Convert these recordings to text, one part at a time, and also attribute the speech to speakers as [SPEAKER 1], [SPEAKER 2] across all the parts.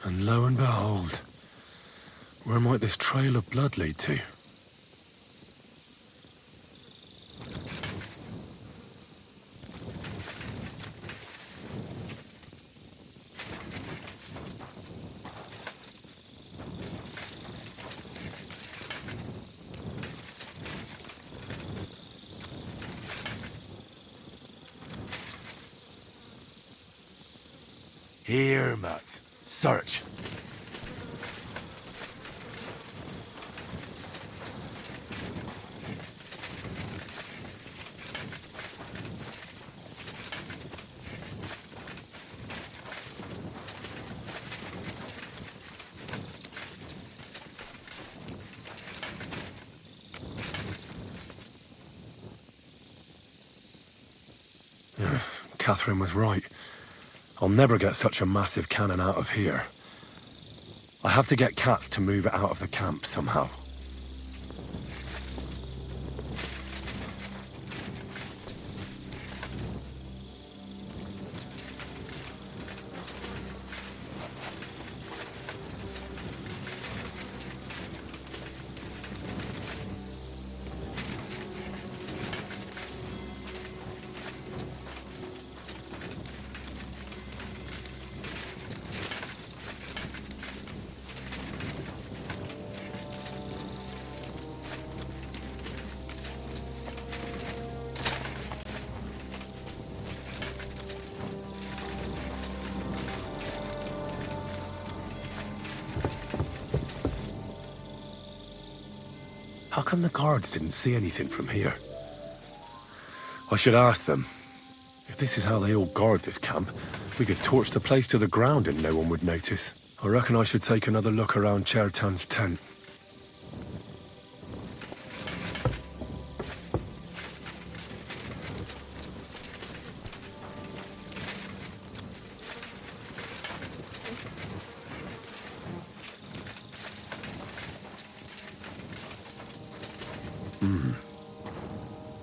[SPEAKER 1] And lo and behold, where might this trail of blood lead to?
[SPEAKER 2] Here, Matt. Search.
[SPEAKER 1] Catherine was right. I'll never get such a massive cannon out of here. I have to get Katz to move it out of the camp somehow. How come the guards didn't see anything from here? I should ask them. If this is how they all guard this camp, we could torch the place to the ground and no one would notice. I reckon I should take another look around Chertan's tent.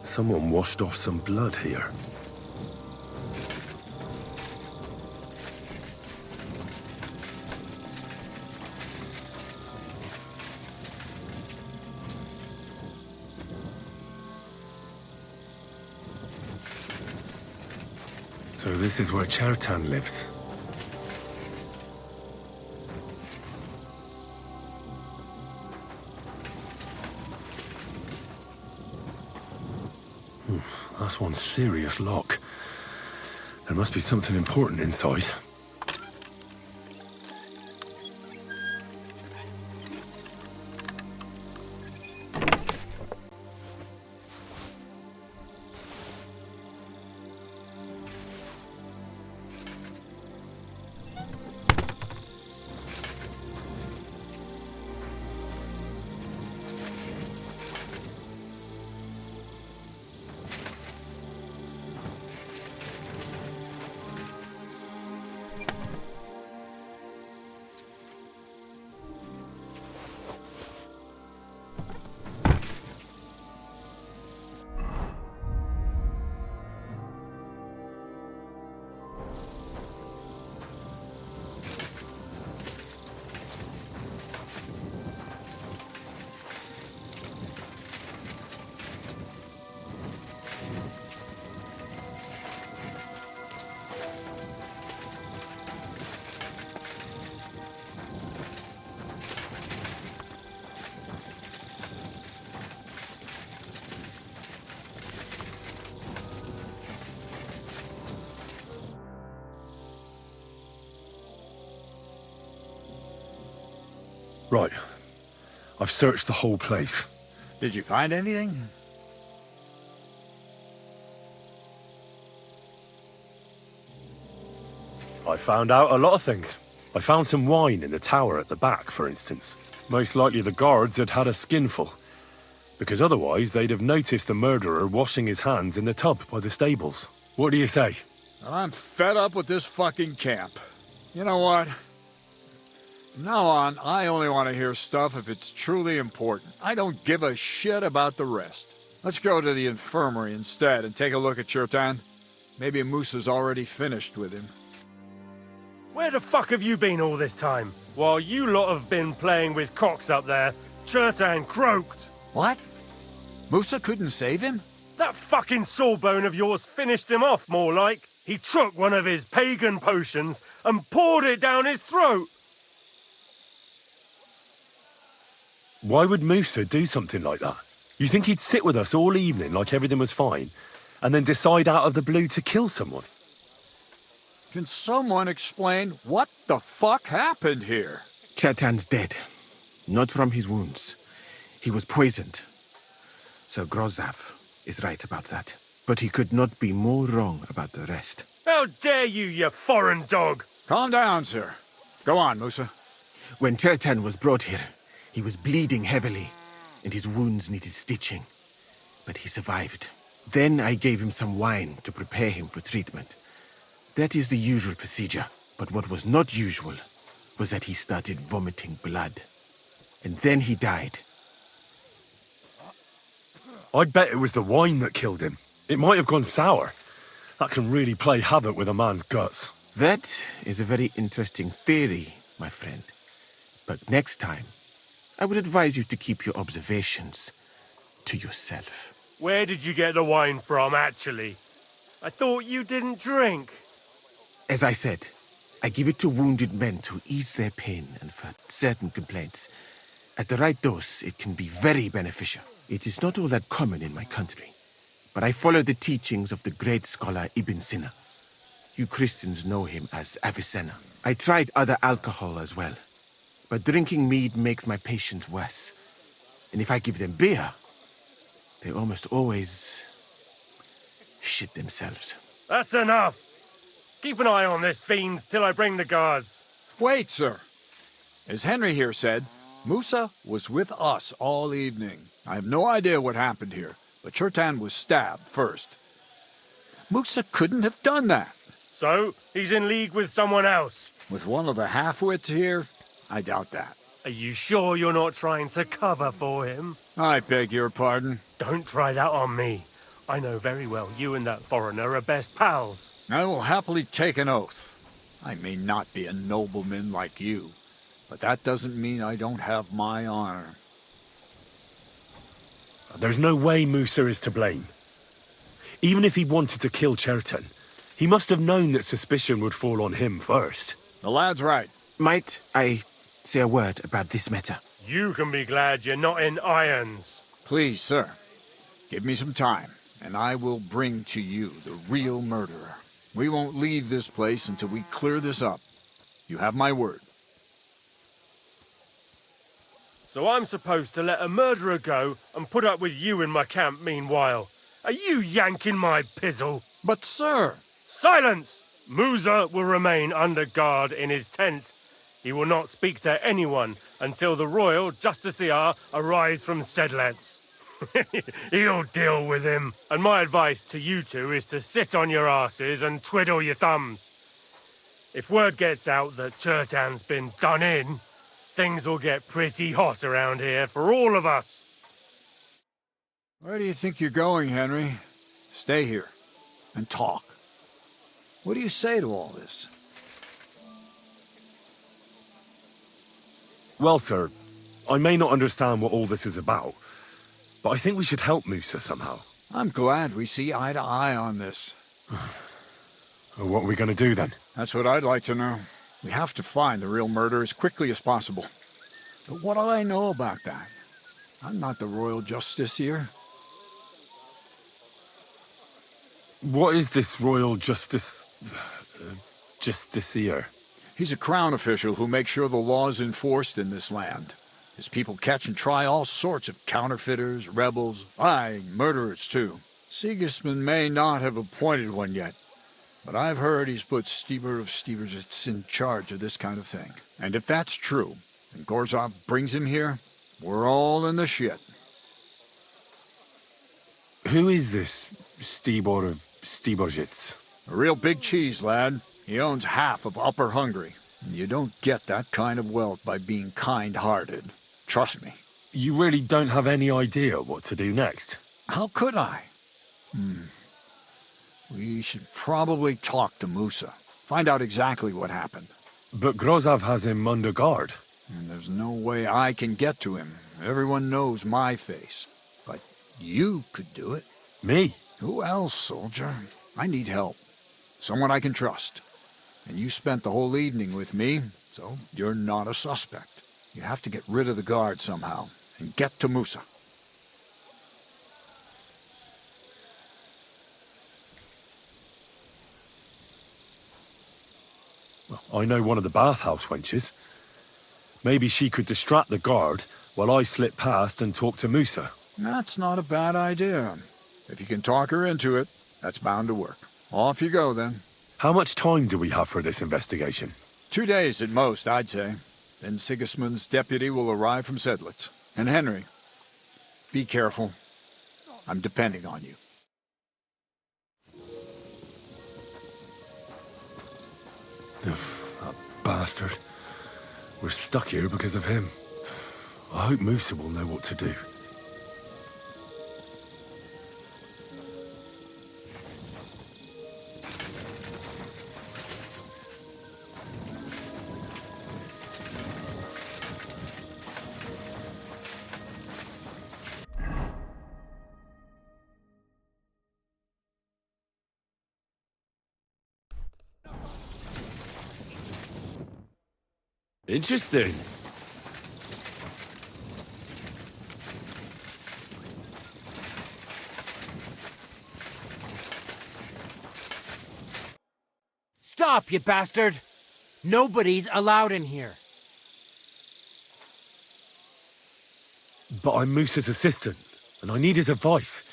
[SPEAKER 1] Someone washed off some blood here. So this is where Chertan lives. That's one serious lock. There must be something important inside. Right. I've searched the whole place.
[SPEAKER 3] Did you find anything?
[SPEAKER 1] I found out a lot of things. I found some wine in the tower at the back, for instance. Most likely the guards had had a skinful, because otherwise they'd have noticed the murderer washing his hands in the tub by the stables. What do you say?
[SPEAKER 3] Well, I'm fed up with this fucking camp. You know what? From now on, I only want to hear stuff if it's truly important. I don't give a shit about the rest. Let's go to the infirmary instead and take a look at Chertan. Maybe Moosa's already finished with him.
[SPEAKER 4] Where the fuck have you been all this time? While you lot have been playing with cocks up there, Chertan croaked.
[SPEAKER 3] What? Musa couldn't save him?
[SPEAKER 4] That fucking sawbone of yours finished him off, more like. He took one of his pagan potions and poured it down his throat.
[SPEAKER 1] Why would Musa do something like that? You think he'd sit with us all evening like everything was fine, and then decide out of the blue to kill someone?
[SPEAKER 3] Can someone explain what the fuck happened here?
[SPEAKER 2] Chetan's dead. Not from his wounds. He was poisoned. Sir Grozav is right about that. But he could not be more wrong about the rest.
[SPEAKER 4] How dare you, you foreign dog!
[SPEAKER 3] Calm down, sir. Go on, Musa.
[SPEAKER 2] When Chetan was brought here, he was bleeding heavily, and his wounds needed stitching. But he survived. Then I gave him some wine to prepare him for treatment. That is the usual procedure. But what was not usual was that he started vomiting blood. And then he died.
[SPEAKER 1] I'd bet it was the wine that killed him. It might have gone sour. That can really play havoc with a man's guts.
[SPEAKER 2] That is a very interesting theory, my friend. But next time, I would advise you to keep your observations to yourself.
[SPEAKER 4] Where did you get the wine from, actually? I thought you didn't drink.
[SPEAKER 2] As I said, I give it to wounded men to ease their pain and for certain complaints. At the right dose, it can be very beneficial. It is not all that common in my country, but I follow the teachings of the great scholar Ibn Sina. You Christians know him as Avicenna. I tried other alcohol as well, but drinking mead makes my patients worse. And if I give them beer, they almost always shit themselves.
[SPEAKER 4] That's enough. Keep an eye on this fiend till I bring the guards.
[SPEAKER 3] Wait, sir. As Henry here said, Musa was with us all evening. I have no idea what happened here, but Chertan was stabbed first. Musa couldn't have done that.
[SPEAKER 4] So, he's in league with someone else.
[SPEAKER 3] With one of the half-wits here, I doubt that.
[SPEAKER 4] Are you sure you're not trying to cover for him?
[SPEAKER 3] I beg your pardon.
[SPEAKER 4] Don't try that on me. I know very well you and that foreigner are best pals.
[SPEAKER 3] I will happily take an oath. I may not be a nobleman like you, but that doesn't mean I don't have my honor.
[SPEAKER 1] There's no way Musa is to blame. Even if he wanted to kill Chertan, he must have known that suspicion would fall on him first.
[SPEAKER 3] The lad's right.
[SPEAKER 2] Might I say a word about this matter?
[SPEAKER 4] You can be glad you're not in irons.
[SPEAKER 3] Please, sir, give me some time, and I will bring to you the real murderer. We won't leave this place until we clear this up. You have my word.
[SPEAKER 4] So I'm supposed to let a murderer go and put up with you in my camp meanwhile. Are you yanking my pizzle?
[SPEAKER 3] But, sir...
[SPEAKER 4] Silence! Musa will remain under guard in his tent. He will not speak to anyone until the royal justiciar arrives from Sedlets. He'll deal with him. And my advice to you two is to sit on your asses and twiddle your thumbs. If word gets out that Chertan's been done in, things will get pretty hot around here for all of us.
[SPEAKER 3] Where do you think you're going, Henry? Stay here and talk. What do you say to all this?
[SPEAKER 1] Well, sir, I may not understand what all this is about, but I think we should help Musa somehow.
[SPEAKER 3] I'm glad we see eye to eye on this.
[SPEAKER 1] What are we going to do then?
[SPEAKER 3] That's what I'd like to know. We have to find the real murderer as quickly as possible. But what do I know about that? I'm not the royal justiciar.
[SPEAKER 1] What is this royal justiciar?
[SPEAKER 3] He's a crown official who makes sure the law's enforced in this land. His people catch and try all sorts of counterfeiters, rebels, aye, murderers too. Sigismund may not have appointed one yet, but I've heard he's put Stieber of Stiebersitz in charge of this kind of thing. And if that's true, and Gorzov brings him here, we're all in the shit.
[SPEAKER 1] Who is this Stibor of Stiebersitz?
[SPEAKER 3] A real big cheese, lad. He owns half of Upper Hungary. And you don't get that kind of wealth by being kind-hearted. Trust me.
[SPEAKER 1] You really don't have any idea what to do next?
[SPEAKER 3] How could I? We should probably talk to Musa. Find out exactly what happened.
[SPEAKER 1] But Grozov has him under guard.
[SPEAKER 3] And there's no way I can get to him. Everyone knows my face. But you could do it.
[SPEAKER 1] Me?
[SPEAKER 3] Who else, soldier? I need help. Someone I can trust. And you spent the whole evening with me, so you're not a suspect. You have to get rid of the guard somehow, and get to Musa.
[SPEAKER 1] Well, I know one of the bathhouse wenches. Maybe she could distract the guard while I slip past and talk to Musa.
[SPEAKER 3] That's not a bad idea. If you can talk her into it, that's bound to work. Off you go, then.
[SPEAKER 1] How much time do we have for this investigation?
[SPEAKER 3] 2 days at most, I'd say. Then Sigismund's deputy will arrive from Sedlitz. And Henry, be careful. I'm depending on you.
[SPEAKER 1] That bastard. We're stuck here because of him. I hope Musa will know what to do. Interesting.
[SPEAKER 5] Stop, you bastard! Nobody's allowed in here.
[SPEAKER 1] But I'm Musa's assistant, and I need his advice.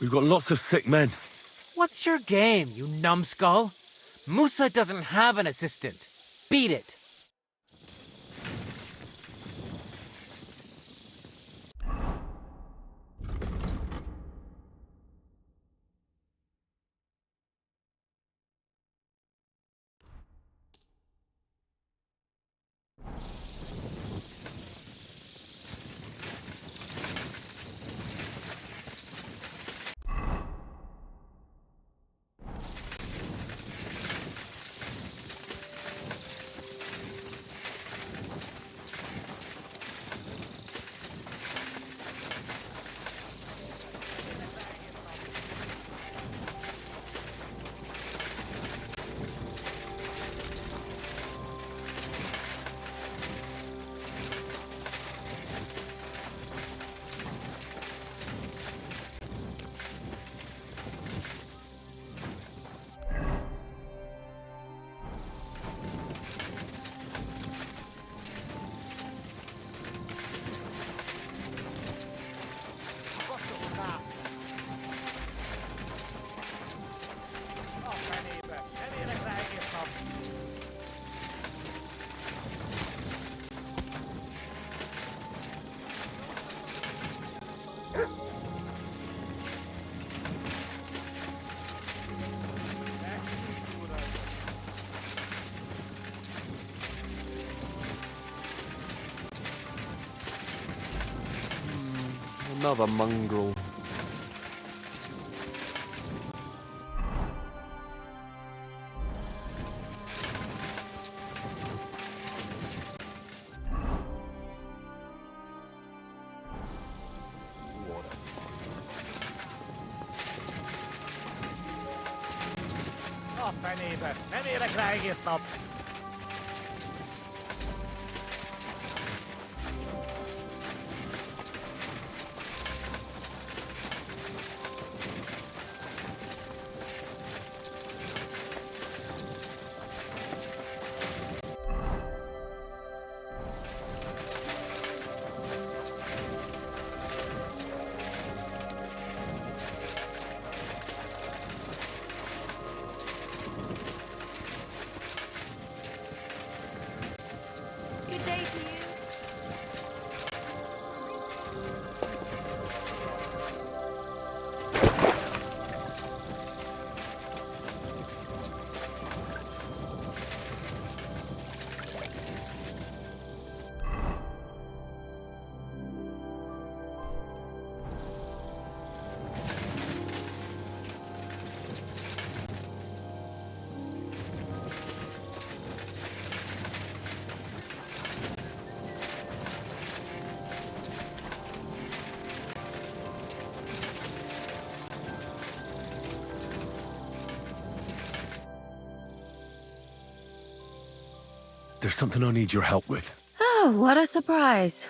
[SPEAKER 1] We've got lots of sick men.
[SPEAKER 5] What's your game, you numbskull? Musa doesn't have an assistant. Beat it.
[SPEAKER 6] Another mongrel.
[SPEAKER 7] A fenébe! Nem érek rá egész nap!
[SPEAKER 1] there's something I need your help with.
[SPEAKER 8] Oh, what a surprise.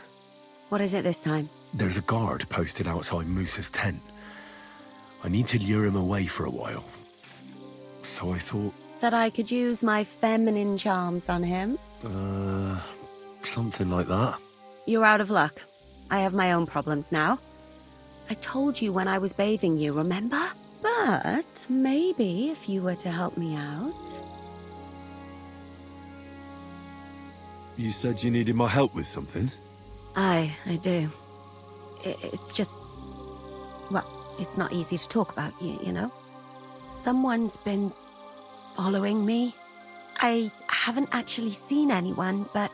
[SPEAKER 8] What is it this time?
[SPEAKER 1] There's a guard posted outside Moose's tent. I need to lure him away for a while. So I thought...
[SPEAKER 8] That I could use my feminine charms on him?
[SPEAKER 1] Something like that.
[SPEAKER 8] You're out of luck. I have my own problems now. I told you when I was bathing you, remember? But maybe if you were to help me out...
[SPEAKER 1] You said you needed my help with something?
[SPEAKER 8] I do. It's just... Well, it's not easy to talk about, you know? Someone's been following me. I haven't actually seen anyone, but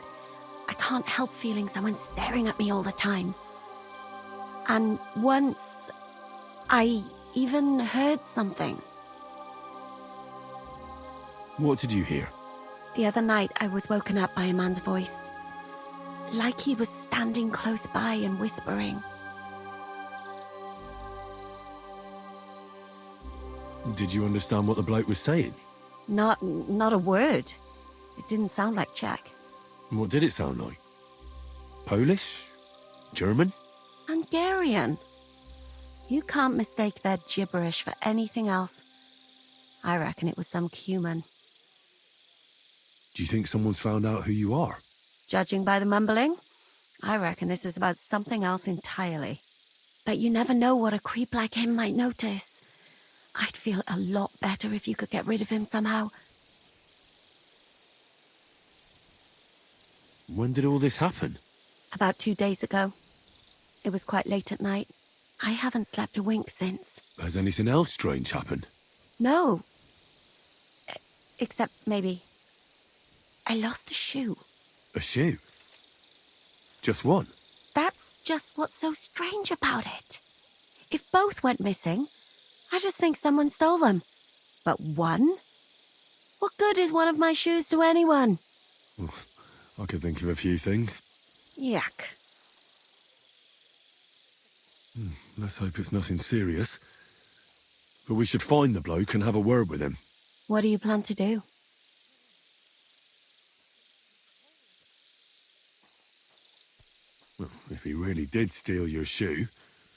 [SPEAKER 8] I can't help feeling someone staring at me all the time. And once, I even heard something.
[SPEAKER 1] What did you hear?
[SPEAKER 8] The other night, I was woken up by a man's voice. Like he was standing close by and whispering.
[SPEAKER 1] Did you understand what the bloke was saying?
[SPEAKER 8] Not a word. It didn't sound like Czech.
[SPEAKER 1] What did it sound like? Polish? German?
[SPEAKER 8] Hungarian. You can't mistake their gibberish for anything else. I reckon it was some Cuman.
[SPEAKER 1] Do you think someone's found out who you are?
[SPEAKER 8] Judging by the mumbling, I reckon this is about something else entirely. But you never know what a creep like him might notice. I'd feel a lot better if you could get rid of him somehow.
[SPEAKER 1] When did all this happen?
[SPEAKER 8] About 2 days ago. It was quite late at night. I haven't slept a wink since.
[SPEAKER 1] Has anything else strange happened?
[SPEAKER 8] No. Except maybe... I lost a shoe.
[SPEAKER 1] A shoe? Just one?
[SPEAKER 8] That's just what's so strange about it. If both went missing, I just think someone stole them. But one? What good is one of my shoes to anyone?
[SPEAKER 1] I could think of a few things.
[SPEAKER 8] Yuck.
[SPEAKER 1] Let's hope it's nothing serious. But we should find the bloke and have a word with him.
[SPEAKER 8] What do you plan to do?
[SPEAKER 1] Well, if he really did steal your shoe,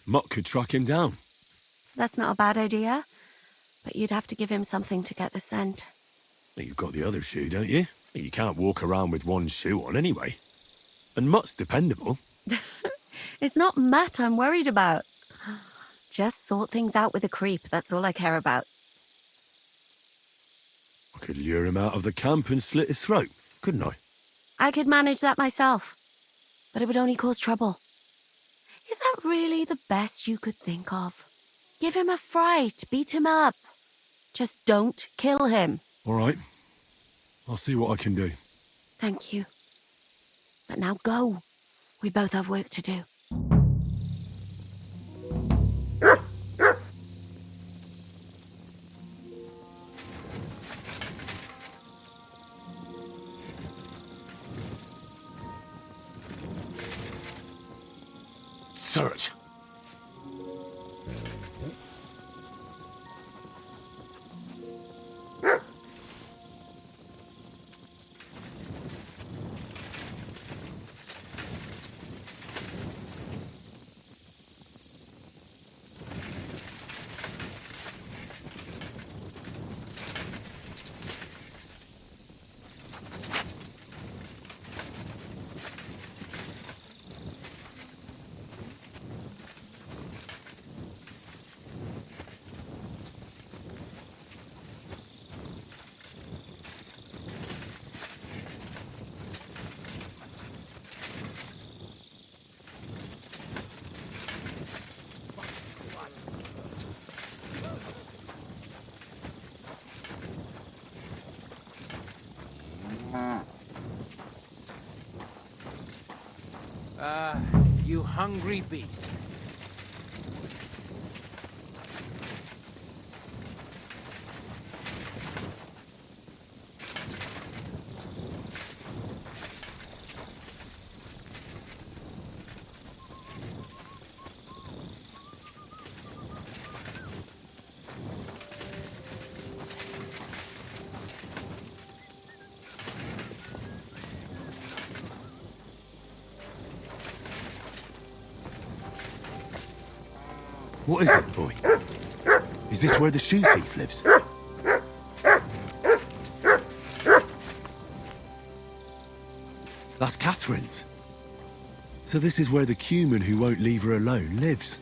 [SPEAKER 1] Mutt could track him down.
[SPEAKER 8] That's not a bad idea. But you'd have to give him something to get the scent.
[SPEAKER 1] You've got the other shoe, don't you? You can't walk around with one shoe on anyway. And Mutt's dependable.
[SPEAKER 8] It's not Matt I'm worried about. Just sort things out with a creep, that's all I care about.
[SPEAKER 1] I could lure him out of the camp and slit his throat, couldn't I?
[SPEAKER 8] I could manage that myself. But it would only cause trouble. Is that really the best you could think of? Give him a fright, beat him up. Just don't kill him.
[SPEAKER 1] All right. I'll see what I can do.
[SPEAKER 8] Thank you. But now go. We both have work to do.
[SPEAKER 2] Search.
[SPEAKER 5] You hungry beast.
[SPEAKER 2] What is it, boy? Is this where the shoe thief lives? That's Catherine's. So this is where the Cuman who won't leave her alone lives.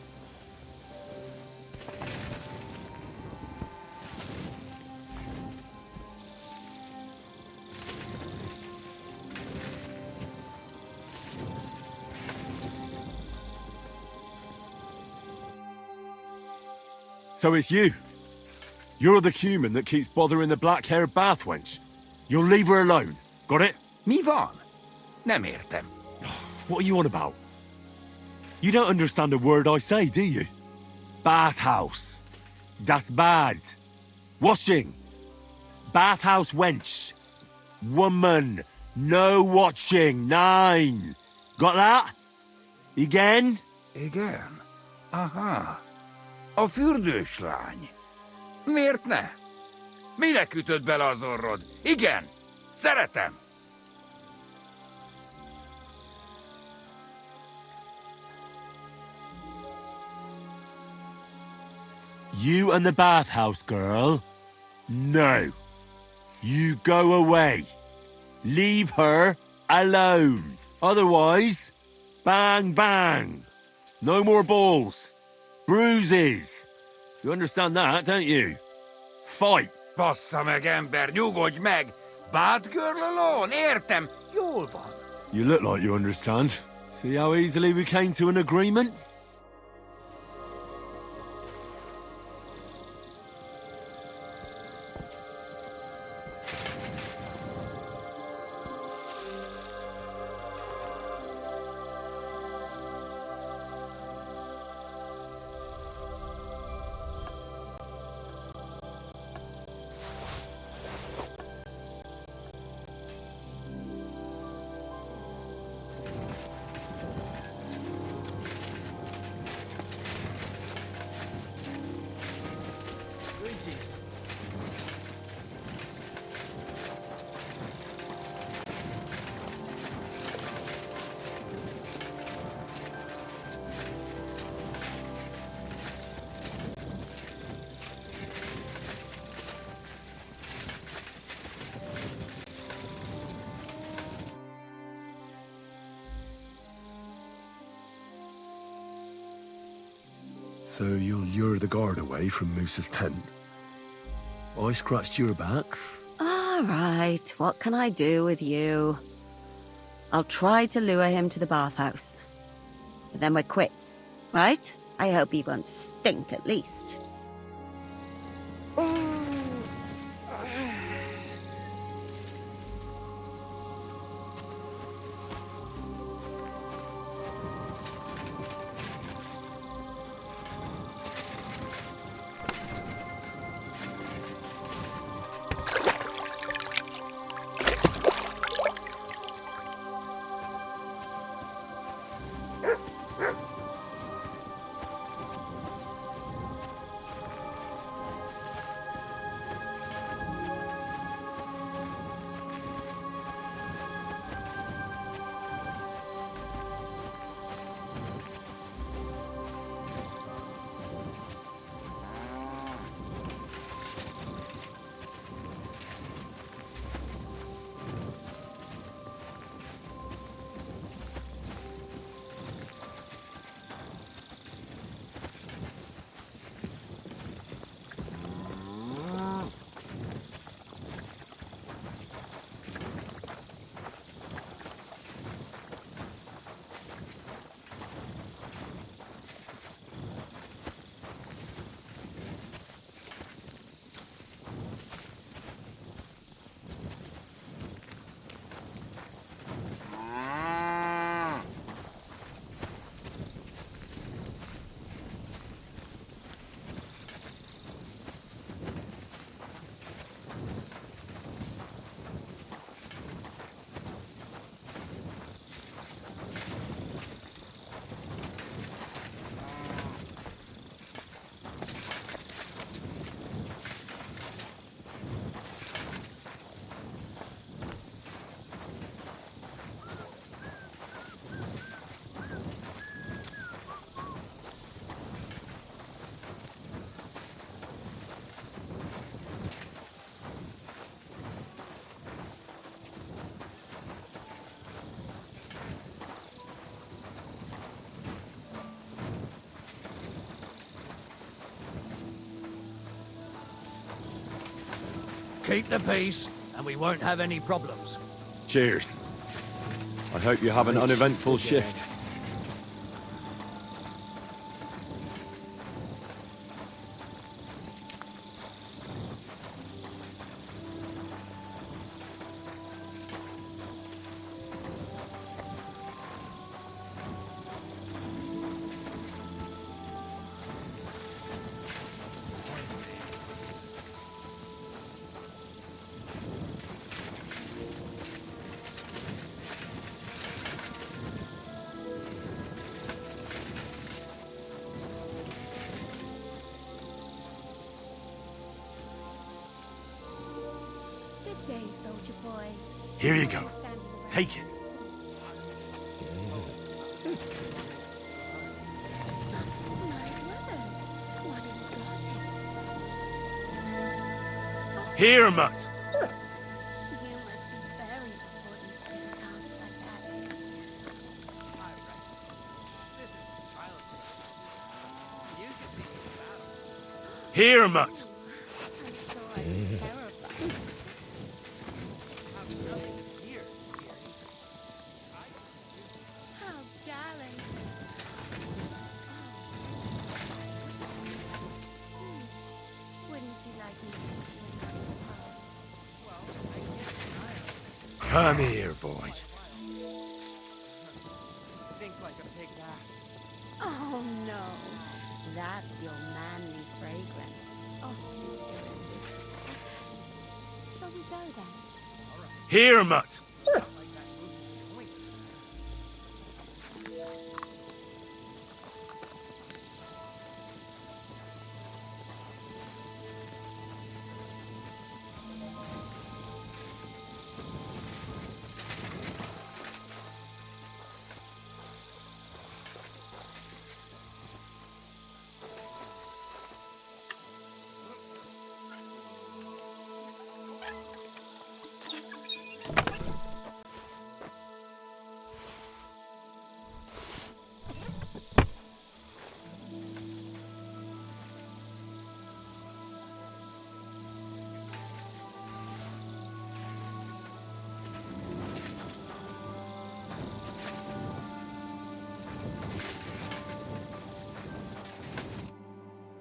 [SPEAKER 2] So it's you. You're the Cuman that keeps bothering the black-haired bath wench. You'll leave her alone. Got it?
[SPEAKER 9] Mi van? Nem értem.
[SPEAKER 2] What are you on about? You don't understand a word I say, do you? Bathhouse. Das bad. Washing. Bathhouse wench. Woman. No watching. 9. Got that? Again?
[SPEAKER 9] Igen? Aha. A fürdős lány. Miért ne? Minek ütött bele az orrod? Igen, szeretem.
[SPEAKER 2] You and the bathhouse girl? No. You go away. Leave her alone. Otherwise, bang bang. No more balls. Bruises. You understand that, don't you? Fight.
[SPEAKER 9] Bassza meg, ember, nyugodj meg! Bad girl alone, értem, jól van.
[SPEAKER 2] You look like you understand. See how easily we came to an agreement? So you'll lure the guard away from Moose's tent? I scratched your back?
[SPEAKER 8] All right, what can I do with you? I'll try to lure him to the bathhouse. But then we're quits, right? I hope he won't stink at least.
[SPEAKER 7] Keep the peace, and we won't have any problems.
[SPEAKER 1] Cheers.
[SPEAKER 6] I hope you have an uneventful shift.
[SPEAKER 8] Good day, soldier boy.
[SPEAKER 1] Here you go. Take it. Here, Mutt.
[SPEAKER 8] You must be very important to a task like that.
[SPEAKER 1] Here, Mutt.
[SPEAKER 8] I'm sure I'm terrified. How gallant. Wouldn't you like me to teach you
[SPEAKER 1] Come here, boy.
[SPEAKER 5] Stink like a pig's ass.
[SPEAKER 8] Oh no, that's your manly fragrance. Oh, it's irresistible. Shall we go then?
[SPEAKER 1] Here, Mutt.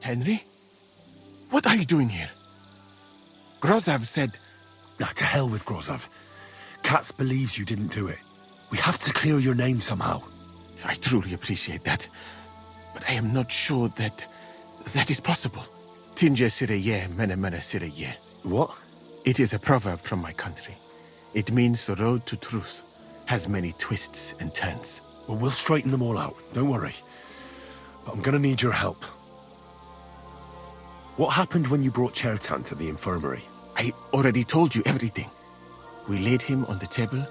[SPEAKER 2] Henry? What are you doing here? Grozav said...
[SPEAKER 1] Now, to hell with Grozov. Katz believes you didn't do it. We have to clear your name somehow.
[SPEAKER 2] I truly appreciate that. But I am not sure that is possible. Tinje sireye, mene mene sireye.
[SPEAKER 1] What?
[SPEAKER 2] It is a proverb from my country. It means the road to truth has many twists and turns.
[SPEAKER 1] Well, we'll straighten them all out. Don't worry. But I'm gonna need your help. What happened when you brought Chertan to the infirmary?
[SPEAKER 2] I already told you everything. We laid him on the table.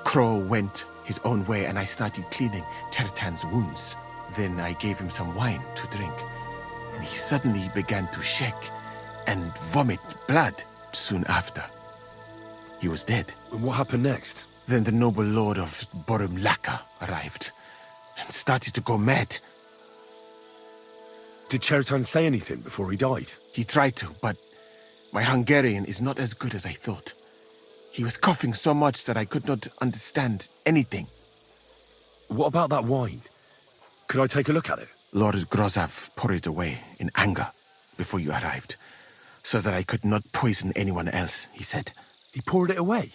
[SPEAKER 2] Crow went his own way and I started cleaning Chertan's wounds. Then I gave him some wine to drink. And he suddenly began to shake and vomit blood soon after. He was dead.
[SPEAKER 1] And what happened next?
[SPEAKER 2] Then the noble lord of Borumlaka arrived and started to go mad.
[SPEAKER 1] Did Chertan say anything before he died?
[SPEAKER 2] He tried to, but my Hungarian is not as good as I thought. He was coughing so much that I could not understand anything.
[SPEAKER 1] What about that wine? Could I take a look at it?
[SPEAKER 2] Lord Grozav poured it away in anger before you arrived, so that I could not poison anyone else, he said.
[SPEAKER 1] He poured it away?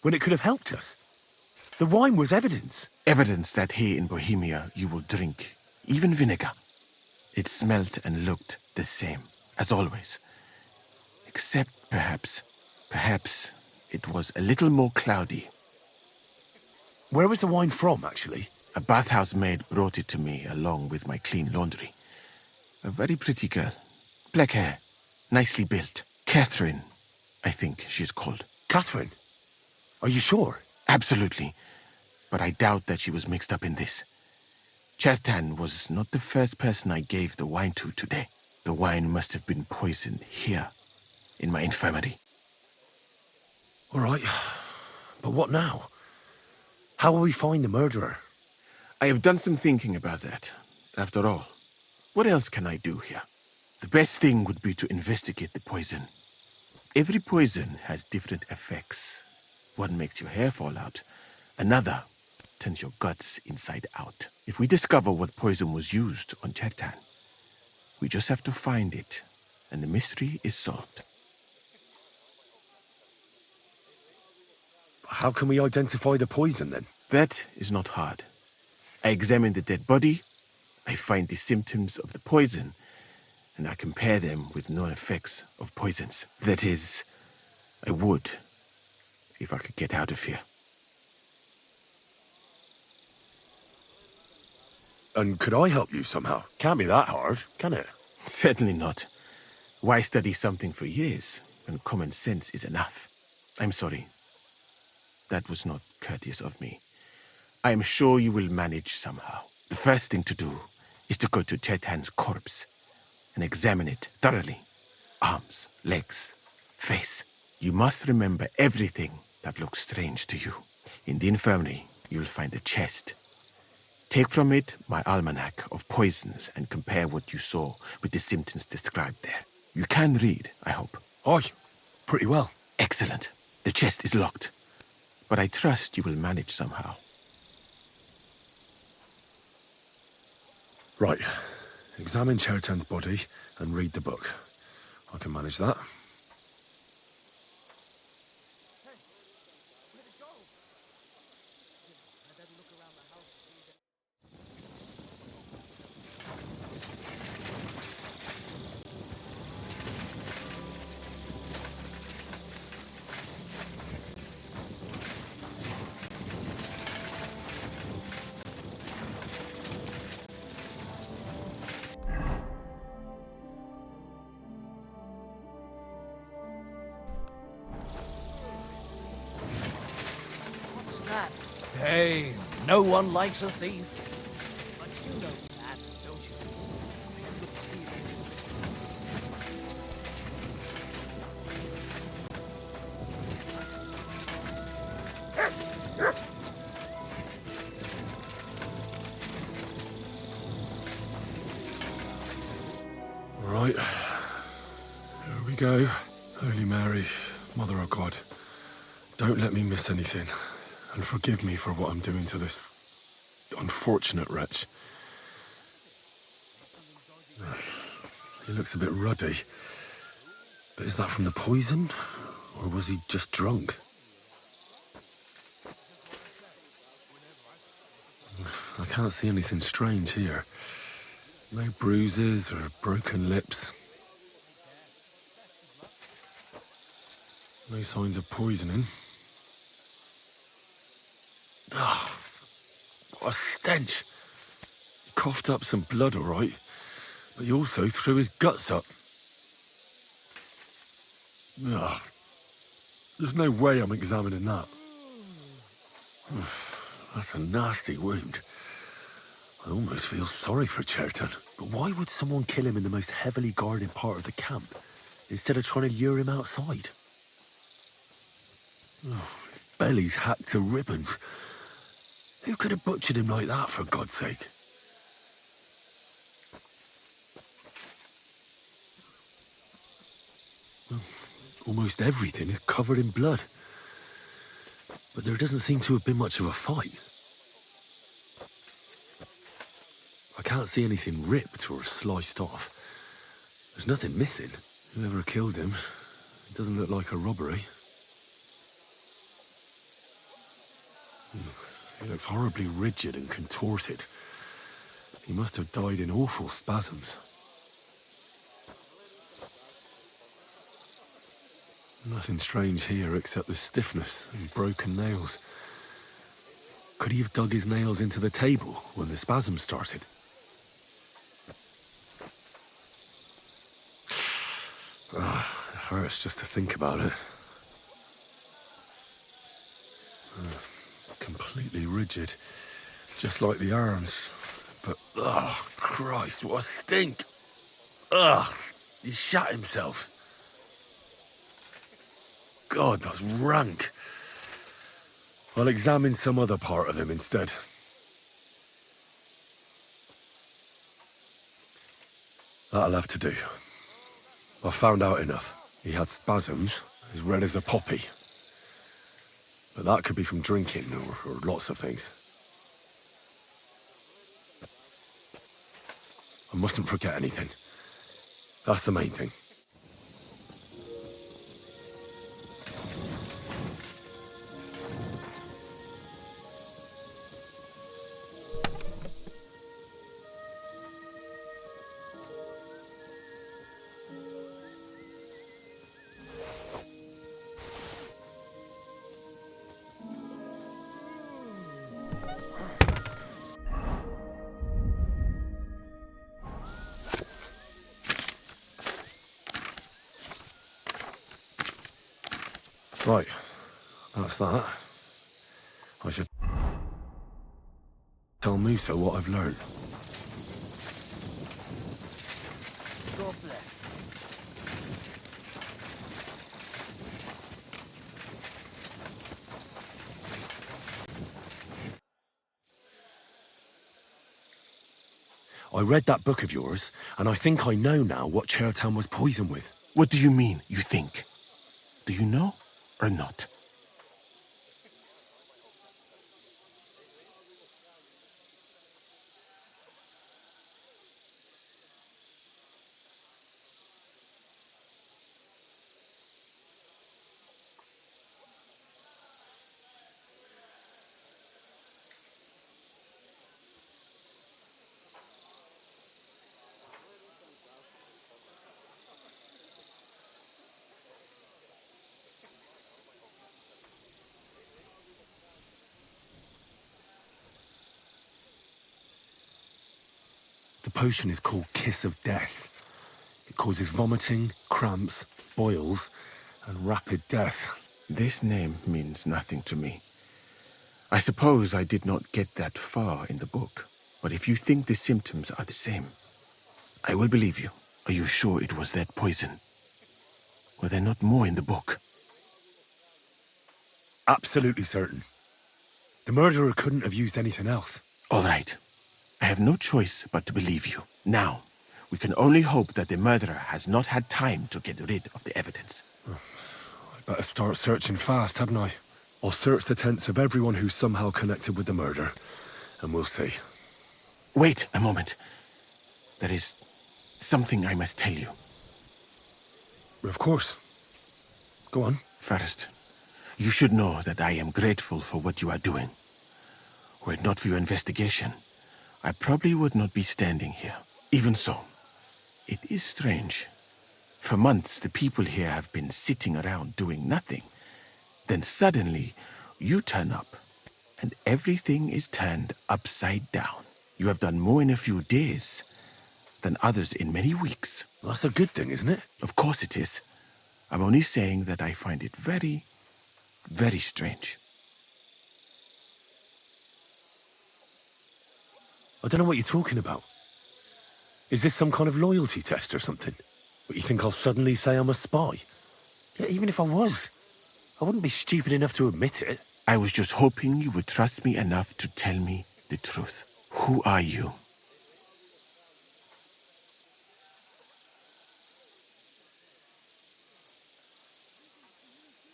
[SPEAKER 1] When it could have helped us? The wine was evidence.
[SPEAKER 2] Evidence that here in Bohemia you will drink, even vinegar. It smelt and looked the same, as always. Except perhaps it was a little more cloudy.
[SPEAKER 1] Where was the wine from, actually?
[SPEAKER 2] A bathhouse maid brought it to me along with my clean laundry. A very pretty girl. Black hair, nicely built. Catherine, I think she's called.
[SPEAKER 1] Catherine? Are you sure?
[SPEAKER 2] Absolutely. But I doubt that she was mixed up in this. Chertan was not the first person I gave the wine to today. The wine must have been poisoned here, in my infirmary.
[SPEAKER 1] All right. But what now? How will we find the murderer?
[SPEAKER 2] I have done some thinking about that. After all, what else can I do here? The best thing would be to investigate the poison. Every poison has different effects. One makes your hair fall out. Another turns your guts inside out. If we discover what poison was used on Chertan, we just have to find it, and the mystery is solved.
[SPEAKER 1] How can we identify the poison then?
[SPEAKER 2] That is not hard. I examine the dead body, I find the symptoms of the poison, and I compare them with known effects of poisons. That is, I would, if I could get out of here.
[SPEAKER 1] And could I help you somehow? Can't be that hard, can it?
[SPEAKER 2] Certainly not. Why study something for years when common sense is enough? I'm sorry. That was not courteous of me. I am sure you will manage somehow. The first thing to do is to go to Chetan's corpse and examine it thoroughly. Arms, legs, face. You must remember everything that looks strange to you. In the infirmary, you'll find a chest. Take from it my almanac of poisons and compare what you saw with the symptoms described there. You can read, I hope.
[SPEAKER 1] Aye, pretty well.
[SPEAKER 2] Excellent. The chest is locked, but I trust you will manage somehow.
[SPEAKER 1] Right. Examine Chertan's body and read the book. I can manage that.
[SPEAKER 7] Hey, no one likes a thief. But you know that, don't you?
[SPEAKER 1] Right. Here we go. Holy Mary, Mother of God, don't let me miss anything. And forgive me for what I'm doing to this unfortunate wretch. He looks a bit ruddy. But is that from the poison? Or was he just drunk? I can't see anything strange here. No bruises or broken lips. No signs of poisoning. Ah, what a stench. He coughed up some blood, all right, but he also threw his guts up. Ah, there's no way I'm examining that. That's a nasty wound. I almost feel sorry for Chertan. But why would someone kill him in the most heavily guarded part of the camp, instead of trying to lure him outside? Oh, his belly's hacked to ribbons. Who could have butchered him like that, for God's sake? Well, almost everything is covered in blood. But there doesn't seem to have been much of a fight. I can't see anything ripped or sliced off. There's nothing missing. Whoever killed him, it doesn't look like a robbery. He looks horribly rigid and contorted. He must have died in awful spasms. Nothing strange here except the stiffness and broken nails. Could he have dug his nails into the table when the spasms started? It hurts just to think about it. Completely rigid, just like the arms. But, oh, Christ, what a stink! Ugh, he shat himself. God, that's rank. I'll examine some other part of him instead. That'll have to do. I've found out enough. He had spasms, as red as a poppy. But that could be from drinking, or lots of things. I mustn't forget anything. That's the main thing. Right, that's that. I should tell Musa what I've learned.
[SPEAKER 7] God bless.
[SPEAKER 1] I read that book of yours, and I think I know now what Chertown was poisoned with.
[SPEAKER 2] What do you mean, you think? Do you know or not?
[SPEAKER 1] The potion is called Kiss of Death. It causes vomiting, cramps, boils, and rapid death.
[SPEAKER 2] This name means nothing to me. I suppose I did not get that far in the book. But if you think the symptoms are the same, I will believe you. Are you sure it was that poison? Were there not more in the book?
[SPEAKER 1] Absolutely certain. The murderer couldn't have used anything else.
[SPEAKER 2] All right. I have no choice but to believe you. Now, we can only hope that the murderer has not had time to get rid of the evidence.
[SPEAKER 1] I better start searching fast, hadn't I? I'll search the tents of everyone who's somehow connected with the murder, and we'll see.
[SPEAKER 2] Wait a moment. There is something I must tell you.
[SPEAKER 1] Of course. Go on.
[SPEAKER 2] First, you should know that I am grateful for what you are doing. Were it not for your investigation, I probably would not be standing here. Even so, it is strange. For months, the people here have been sitting around doing nothing. Then suddenly, you turn up, and everything is turned upside down. You have done more in a few days than others in many weeks.
[SPEAKER 1] That's a good thing, isn't it?
[SPEAKER 2] Of course it is. I'm only saying that I find it very, very strange.
[SPEAKER 1] I don't know what you're talking about. Is this some kind of loyalty test or something? What, you think I'll suddenly say I'm a spy? Yeah, even if I was, I wouldn't be stupid enough to admit it.
[SPEAKER 2] I was just hoping you would trust me enough to tell me the truth. Who are you?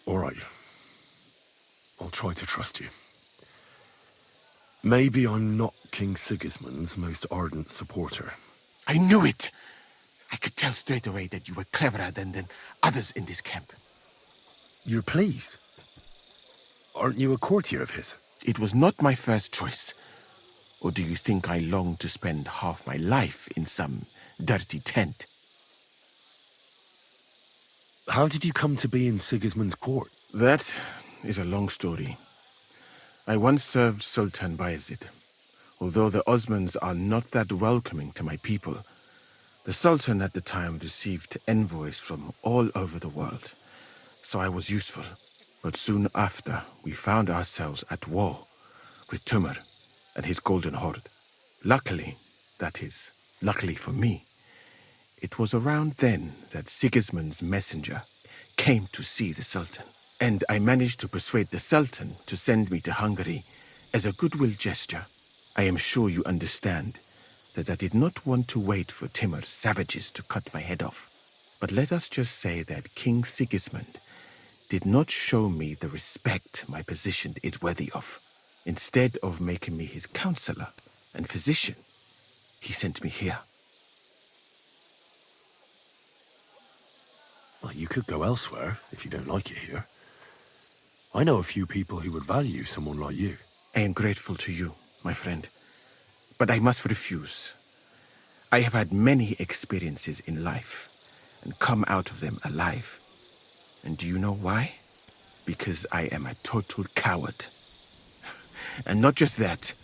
[SPEAKER 1] All right. I'll try to trust you. Maybe I'm not King Sigismund's most ardent supporter.
[SPEAKER 2] I knew it! I could tell straight away that you were cleverer than others in this camp.
[SPEAKER 1] You're pleased? Aren't you a courtier of his?
[SPEAKER 2] It was not my first choice. Or do you think I long to spend half my life in some dirty tent?
[SPEAKER 1] How did you come to be in Sigismund's court?
[SPEAKER 2] That is a long story. I once served Sultan Bayezid. Although the Osmans are not that welcoming to my people, the Sultan at the time received envoys from all over the world, so I was useful. But soon after, we found ourselves at war with Timur and his Golden Horde. Luckily, that is, luckily for me, it was around then that Sigismund's messenger came to see the Sultan. And I managed to persuade the Sultan to send me to Hungary as a goodwill gesture. I am sure you understand that I did not want to wait for Timur's savages to cut my head off. But let us just say that King Sigismund did not show me the respect my position is worthy of. Instead of making me his counselor and physician, he sent me here.
[SPEAKER 1] Well, you could go elsewhere if you don't like it here. I know a few people who would value someone like you.
[SPEAKER 2] I am grateful to you, my friend, but I must refuse. I have had many experiences in life and come out of them alive. And do you know why? Because I am a total coward. And not just that,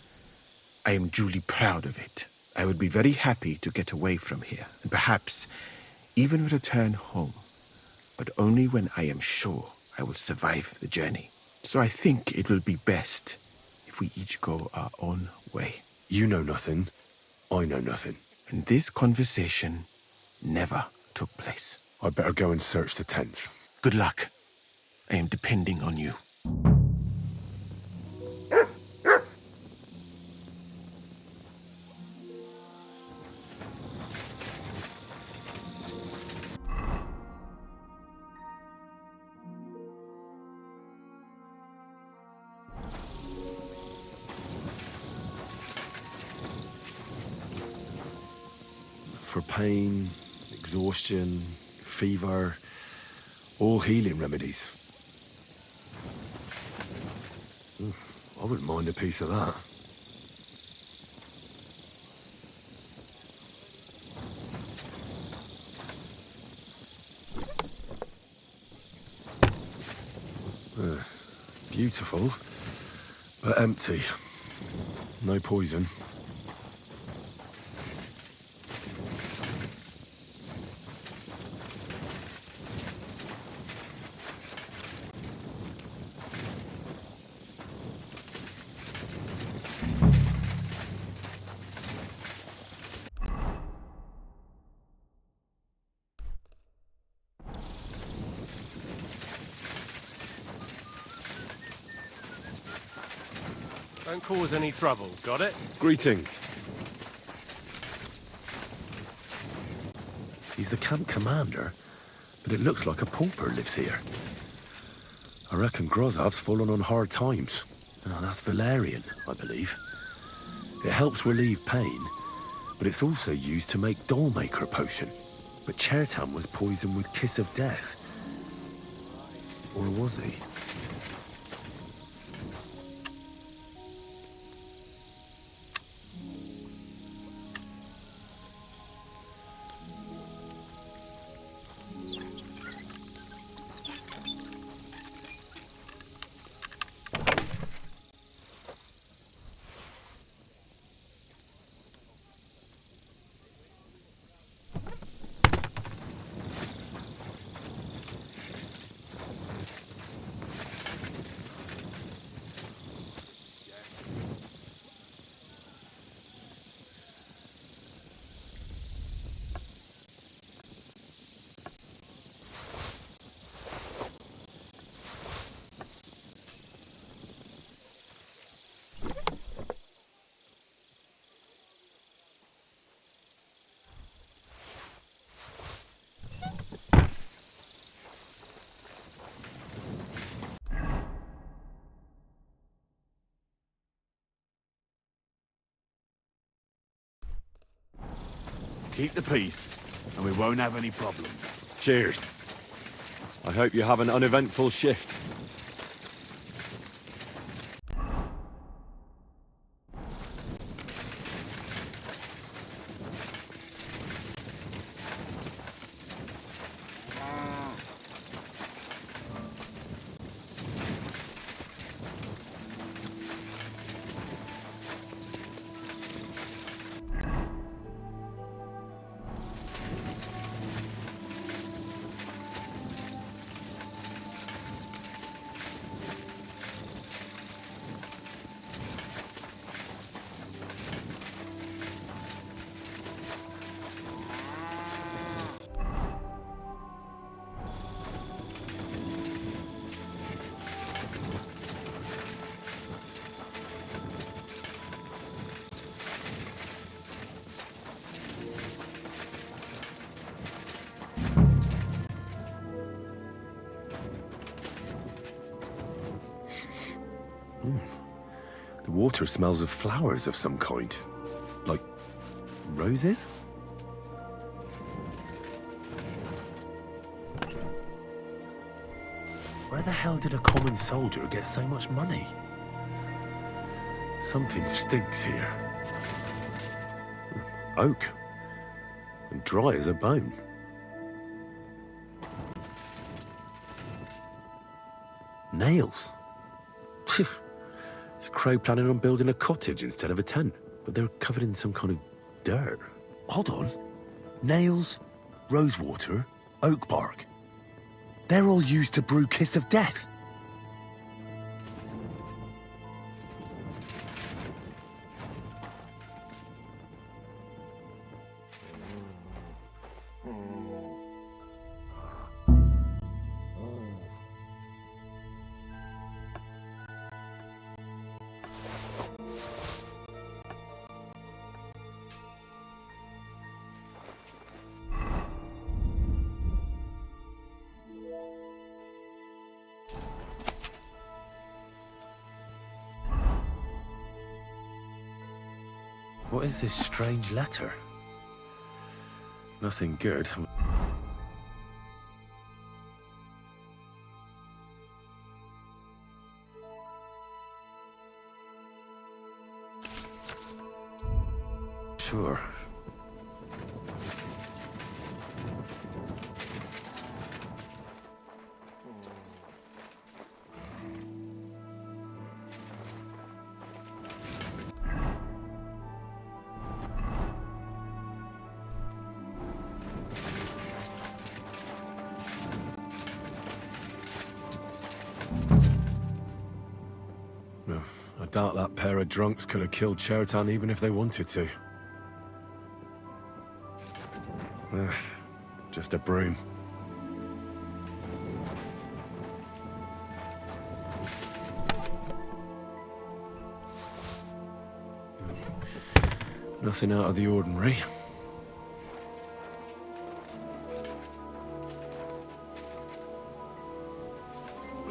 [SPEAKER 2] I am duly proud of it. I would be very happy to get away from here, and perhaps even return home, but only when I am sure I will survive the journey. So I think it will be best if we each go our own way.
[SPEAKER 1] You know nothing. I know nothing.
[SPEAKER 2] And this conversation never took place.
[SPEAKER 1] I'd better go and search the tents.
[SPEAKER 2] Good luck. I am depending on you.
[SPEAKER 1] For pain, exhaustion, fever, all healing remedies. I wouldn't mind a piece of that. Beautiful, but empty. No poison.
[SPEAKER 4] Don't cause any trouble, got it?
[SPEAKER 1] Greetings. He's the camp commander, but it looks like a pauper lives here. I reckon Grozov's fallen on hard times. Oh, that's valerian, I believe. It helps relieve pain, but it's also used to make dollmaker potion. But Chertan was poisoned with Kiss of Death. Or was he?
[SPEAKER 10] Keep the peace, and we won't have any problems.
[SPEAKER 1] Cheers.
[SPEAKER 6] I hope you have an uneventful shift.
[SPEAKER 1] The water smells of flowers of some kind. Like roses? Where the hell did a common soldier get so much money? Something stinks here. Oak. And dry as a bone. Nails. Is Crow planning on building a cottage instead of a tent? But they're covered in some kind of dirt.
[SPEAKER 11] Hold on. Nails, rosewater, oak bark. They're all used to brew Kiss of Death.
[SPEAKER 1] What is this strange letter? Nothing good. Sure. I doubt that pair of drunks could have killed Chertan even if they wanted to. Just a broom. Nothing out of the ordinary.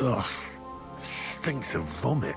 [SPEAKER 1] Ugh, stinks of vomit.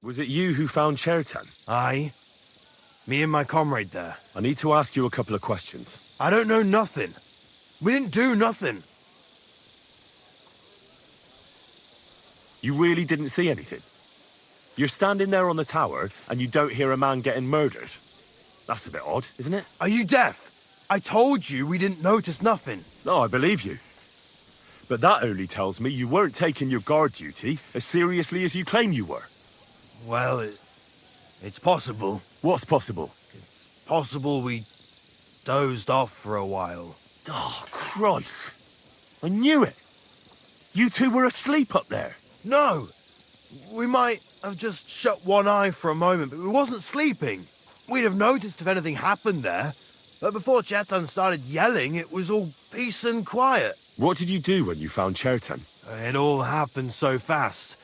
[SPEAKER 1] Was it you who found Chertan?
[SPEAKER 12] Aye. Me and my comrade there.
[SPEAKER 1] I need to ask you a couple of questions.
[SPEAKER 12] I don't know nothing. We didn't do nothing.
[SPEAKER 1] You really didn't see anything? You're standing there on the tower, and you don't hear a man getting murdered? That's a bit odd, isn't it?
[SPEAKER 12] Are you deaf? I told you we didn't notice nothing.
[SPEAKER 1] No, I believe you. But that only tells me you weren't taking your guard duty as seriously as you claim you were.
[SPEAKER 12] Well, it's possible.
[SPEAKER 1] What's possible?
[SPEAKER 12] It's possible we dozed off for a while.
[SPEAKER 1] Oh, Christ. I knew it. You two were asleep up there.
[SPEAKER 12] No. We might have just shut one eye for a moment, but we wasn't sleeping. We'd have noticed if anything happened there. But before Chertan started yelling, it was all peace and quiet.
[SPEAKER 1] What did you do when you found Chertan?
[SPEAKER 12] It all happened so fast.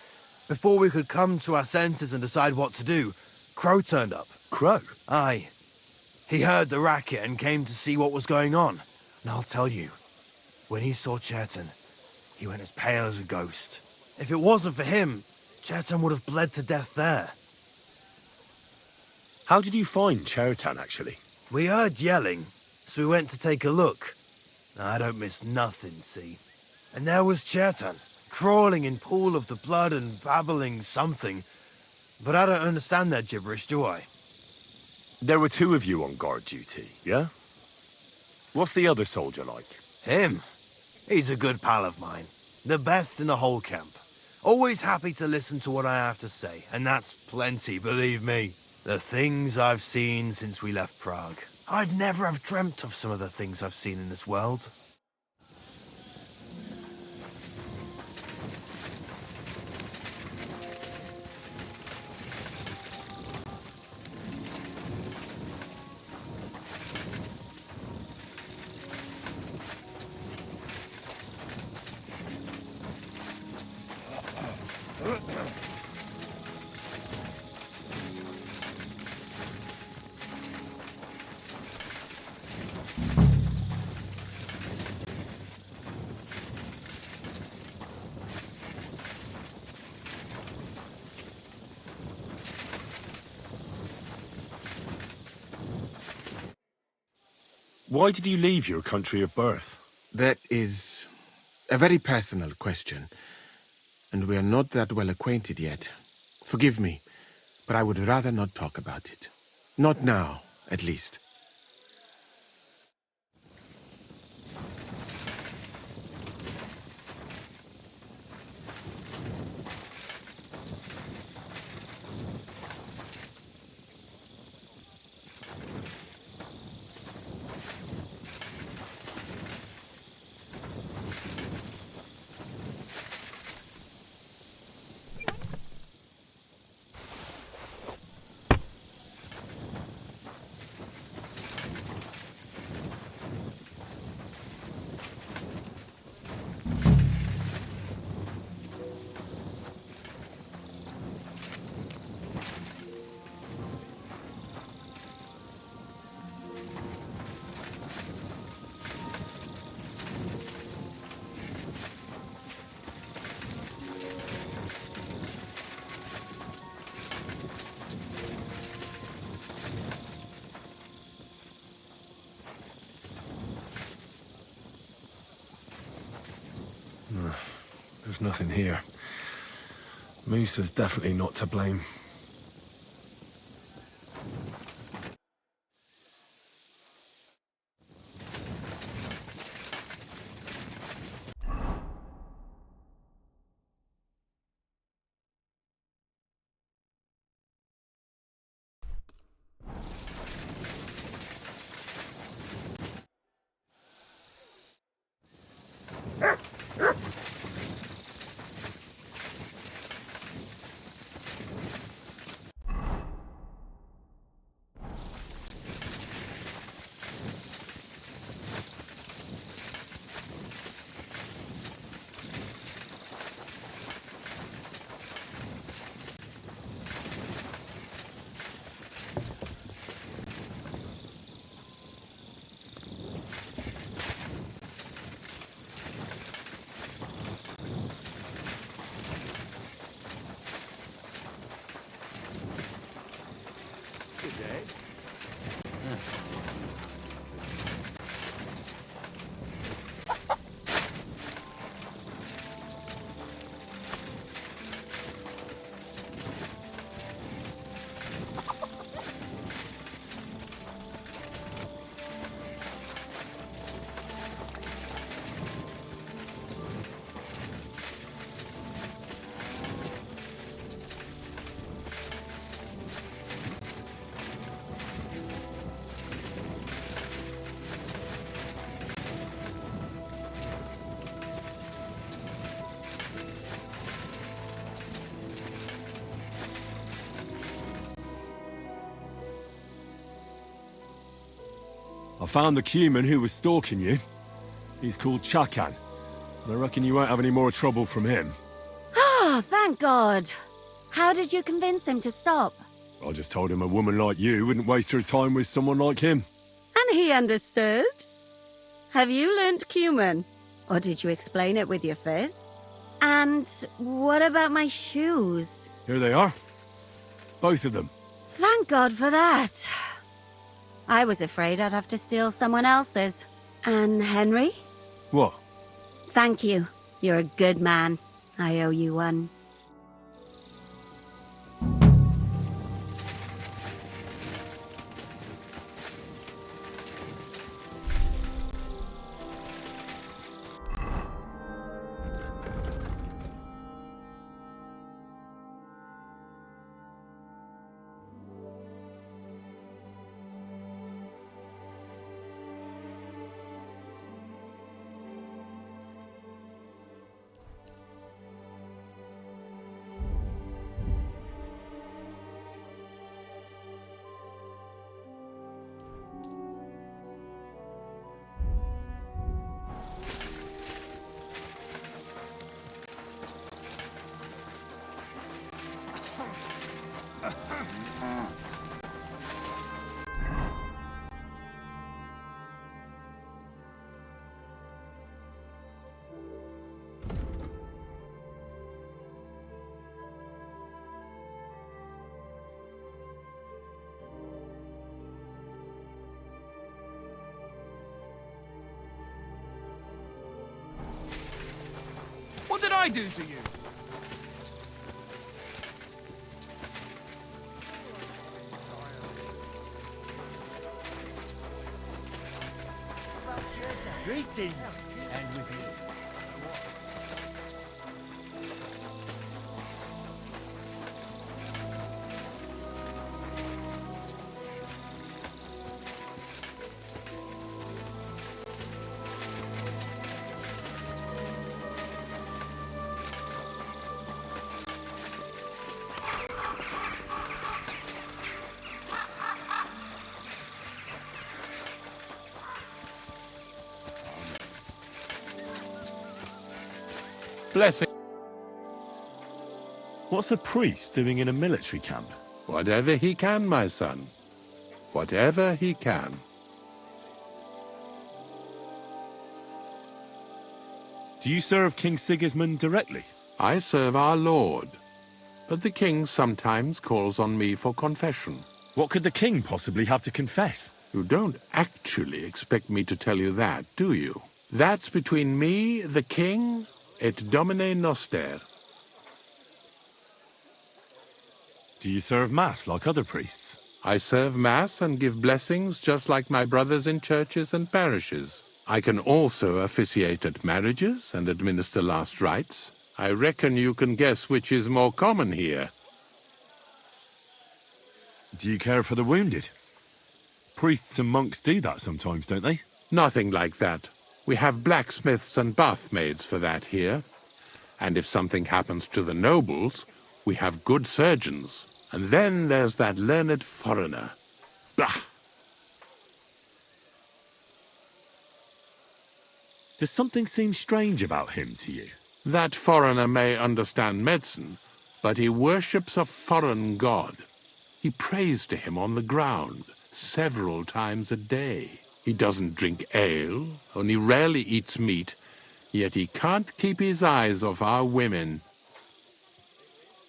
[SPEAKER 12] Before we could come to our senses and decide what to do, Crow turned up.
[SPEAKER 1] Crow?
[SPEAKER 12] Aye. He heard the racket and came to see what was going on. And I'll tell you, when he saw Chertan, he went as pale as a ghost. If it wasn't for him, Chertan would have bled to death there.
[SPEAKER 1] How did you find Chertan, actually?
[SPEAKER 12] We heard yelling, so we went to take a look. I don't miss nothing, see? And there was Chertan, crawling in pool of the blood and babbling something. But I don't understand that gibberish, do I?
[SPEAKER 1] There were two of you on guard duty, yeah? What's the other soldier like?
[SPEAKER 12] Him? He's a good pal of mine. The best in the whole camp. Always happy to listen to what I have to say, and that's plenty, believe me. The things I've seen since we left Prague. I'd never have dreamt of some of the things I've seen in this world.
[SPEAKER 1] Why did you leave your country of birth?
[SPEAKER 2] That is a very personal question, and we are not that well acquainted yet. Forgive me, but I would rather not talk about it. Not now, at least.
[SPEAKER 1] There's nothing here. Moose is definitely not to blame. I found the Cuman who was stalking you. He's called Chakan, and I reckon you won't have any more trouble from him.
[SPEAKER 8] Oh, thank God. How did you convince him to stop?
[SPEAKER 1] I just told him a woman like you wouldn't waste her time with someone like him.
[SPEAKER 8] And he understood? Have you learnt Cuman? Or did you explain it with your fists? And what about my shoes?
[SPEAKER 1] Here they are. Both of them.
[SPEAKER 8] Thank God for that. I was afraid I'd have to steal someone else's. And Henry?
[SPEAKER 1] What?
[SPEAKER 8] Thank you. You're a good man. I owe you one.
[SPEAKER 13] What did I do to you?
[SPEAKER 11] Greetings, and with you.
[SPEAKER 10] Blessing.
[SPEAKER 1] What's a priest doing in a military camp?
[SPEAKER 14] Whatever he can, my son. Whatever he can.
[SPEAKER 1] Do you serve King Sigismund directly?
[SPEAKER 14] I serve our Lord, but the king sometimes calls on me for confession.
[SPEAKER 1] What could the king possibly have to confess?
[SPEAKER 14] You don't actually expect me to tell you that, do you? That's between me, the king, et Domine Noster.
[SPEAKER 1] Do you serve Mass like other priests?
[SPEAKER 14] I serve Mass and give blessings just like my brothers in churches and parishes. I can also officiate at marriages and administer last rites. I reckon you can guess which is more common here.
[SPEAKER 1] Do you care for the wounded? Priests and monks do that sometimes, don't they?
[SPEAKER 14] Nothing like that. We have blacksmiths and bathmaids for that here. And if something happens to the nobles, we have good surgeons. And then there's that learned foreigner. Bah!
[SPEAKER 1] Does something seem strange about him to you?
[SPEAKER 14] That foreigner may understand medicine, but he worships a foreign god. He prays to him on the ground several times a day. He doesn't drink ale, only rarely eats meat, yet he can't keep his eyes off our women.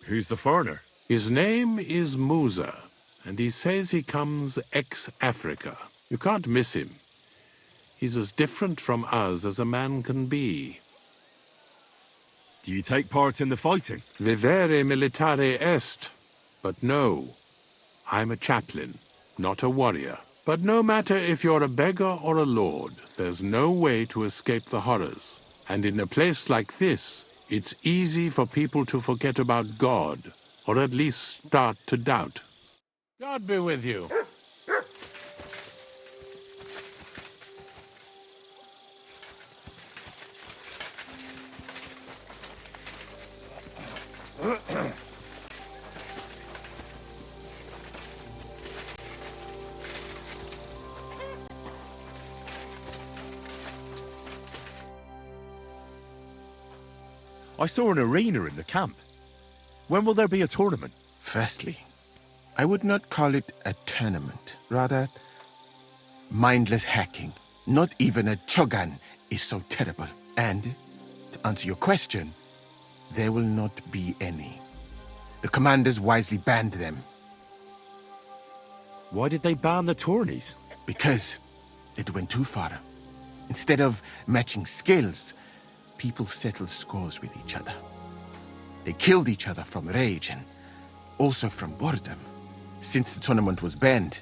[SPEAKER 1] Who's the foreigner?
[SPEAKER 14] His name is Musa, and he says he comes ex-Africa. You can't miss him. He's as different from us as a man can be.
[SPEAKER 1] Do you take part in the fighting?
[SPEAKER 14] Vivere militare est. But no, I'm a chaplain, not a warrior. But no matter if you're a beggar or a lord, there's no way to escape the horrors. And in a place like this, it's easy for people to forget about God, or at least start to doubt. God be with you.
[SPEAKER 11] I saw an arena in the camp. When will there be a tournament?
[SPEAKER 2] Firstly, I would not call it a tournament. Rather, mindless hacking. Not even a Chogan is so terrible. And, to answer your question, there will not be any. The commanders wisely banned them.
[SPEAKER 6] Why did they ban the tourneys?
[SPEAKER 2] Because it went too far. Instead of matching skills, people settled scores with each other. They killed each other from rage and also from boredom. Since the tournament was banned,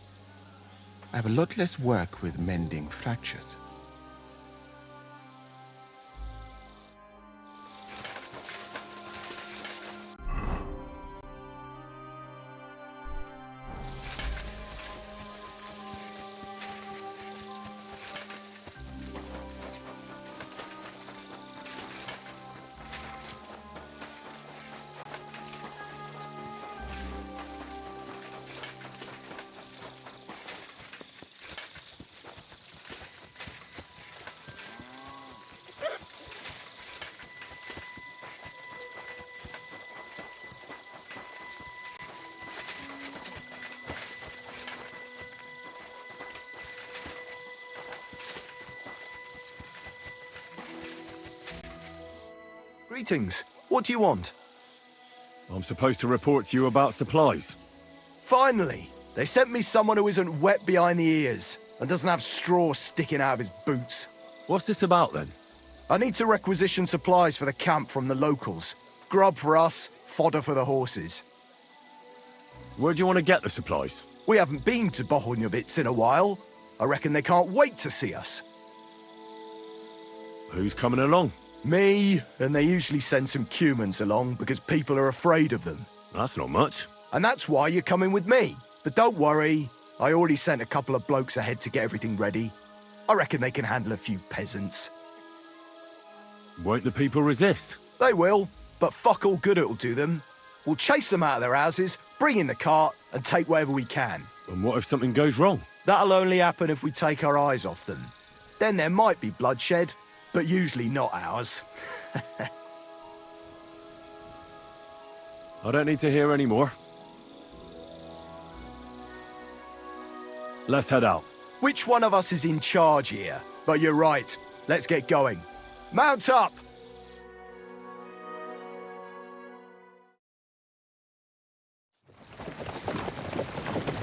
[SPEAKER 2] I have a lot less work with mending fractures.
[SPEAKER 15] Greetings. What do you want?
[SPEAKER 6] I'm supposed to report to you about supplies.
[SPEAKER 15] Finally! They sent me someone who isn't wet behind the ears and doesn't have straw sticking out of his boots.
[SPEAKER 6] What's this about, then?
[SPEAKER 15] I need to requisition supplies for the camp from the locals. Grub for us, fodder for the horses.
[SPEAKER 6] Where do you want to get the supplies?
[SPEAKER 15] We haven't been to Bohunjovitz in a while. I reckon they can't wait to see us.
[SPEAKER 6] Who's coming along?
[SPEAKER 15] Me, and they usually send some humans along because people are afraid of them.
[SPEAKER 6] That's not much.
[SPEAKER 15] And that's why you're coming with me. But don't worry, I already sent a couple of blokes ahead to get everything ready. I reckon they can handle a few peasants.
[SPEAKER 6] Won't the people resist?
[SPEAKER 15] They will, but fuck all good it'll do them. We'll chase them out of their houses, bring in the cart, and take whatever we can.
[SPEAKER 6] And what if something goes wrong?
[SPEAKER 15] That'll only happen if we take our eyes off them. Then there might be bloodshed, but usually not ours.
[SPEAKER 6] I don't need to hear any more. Let's head out.
[SPEAKER 15] Which one of us is in charge here? But you're right. Let's get going. Mount up!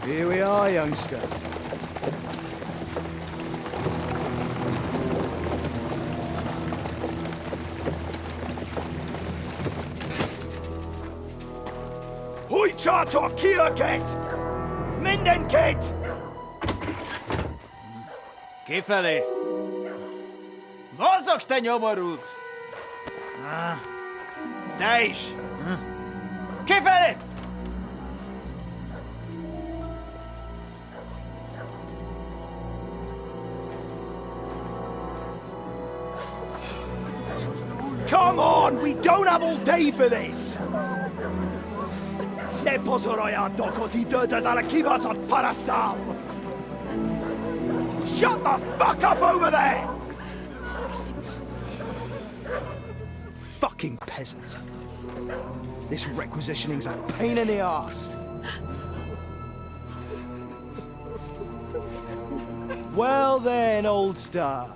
[SPEAKER 16] Here we are, youngster.
[SPEAKER 17] Hoi charter Kierket! Mindenket!
[SPEAKER 18] Kifelé! Mozogsz, te nyomorult! Te is! Kifelé!
[SPEAKER 17] Come on, we don't have all day for this! Ne pozorojado così dödas alla kivas od parastal! Shut the fuck up over there!
[SPEAKER 16] Fucking peasants. This requisitioning's a pain in the arse. Well then, old star.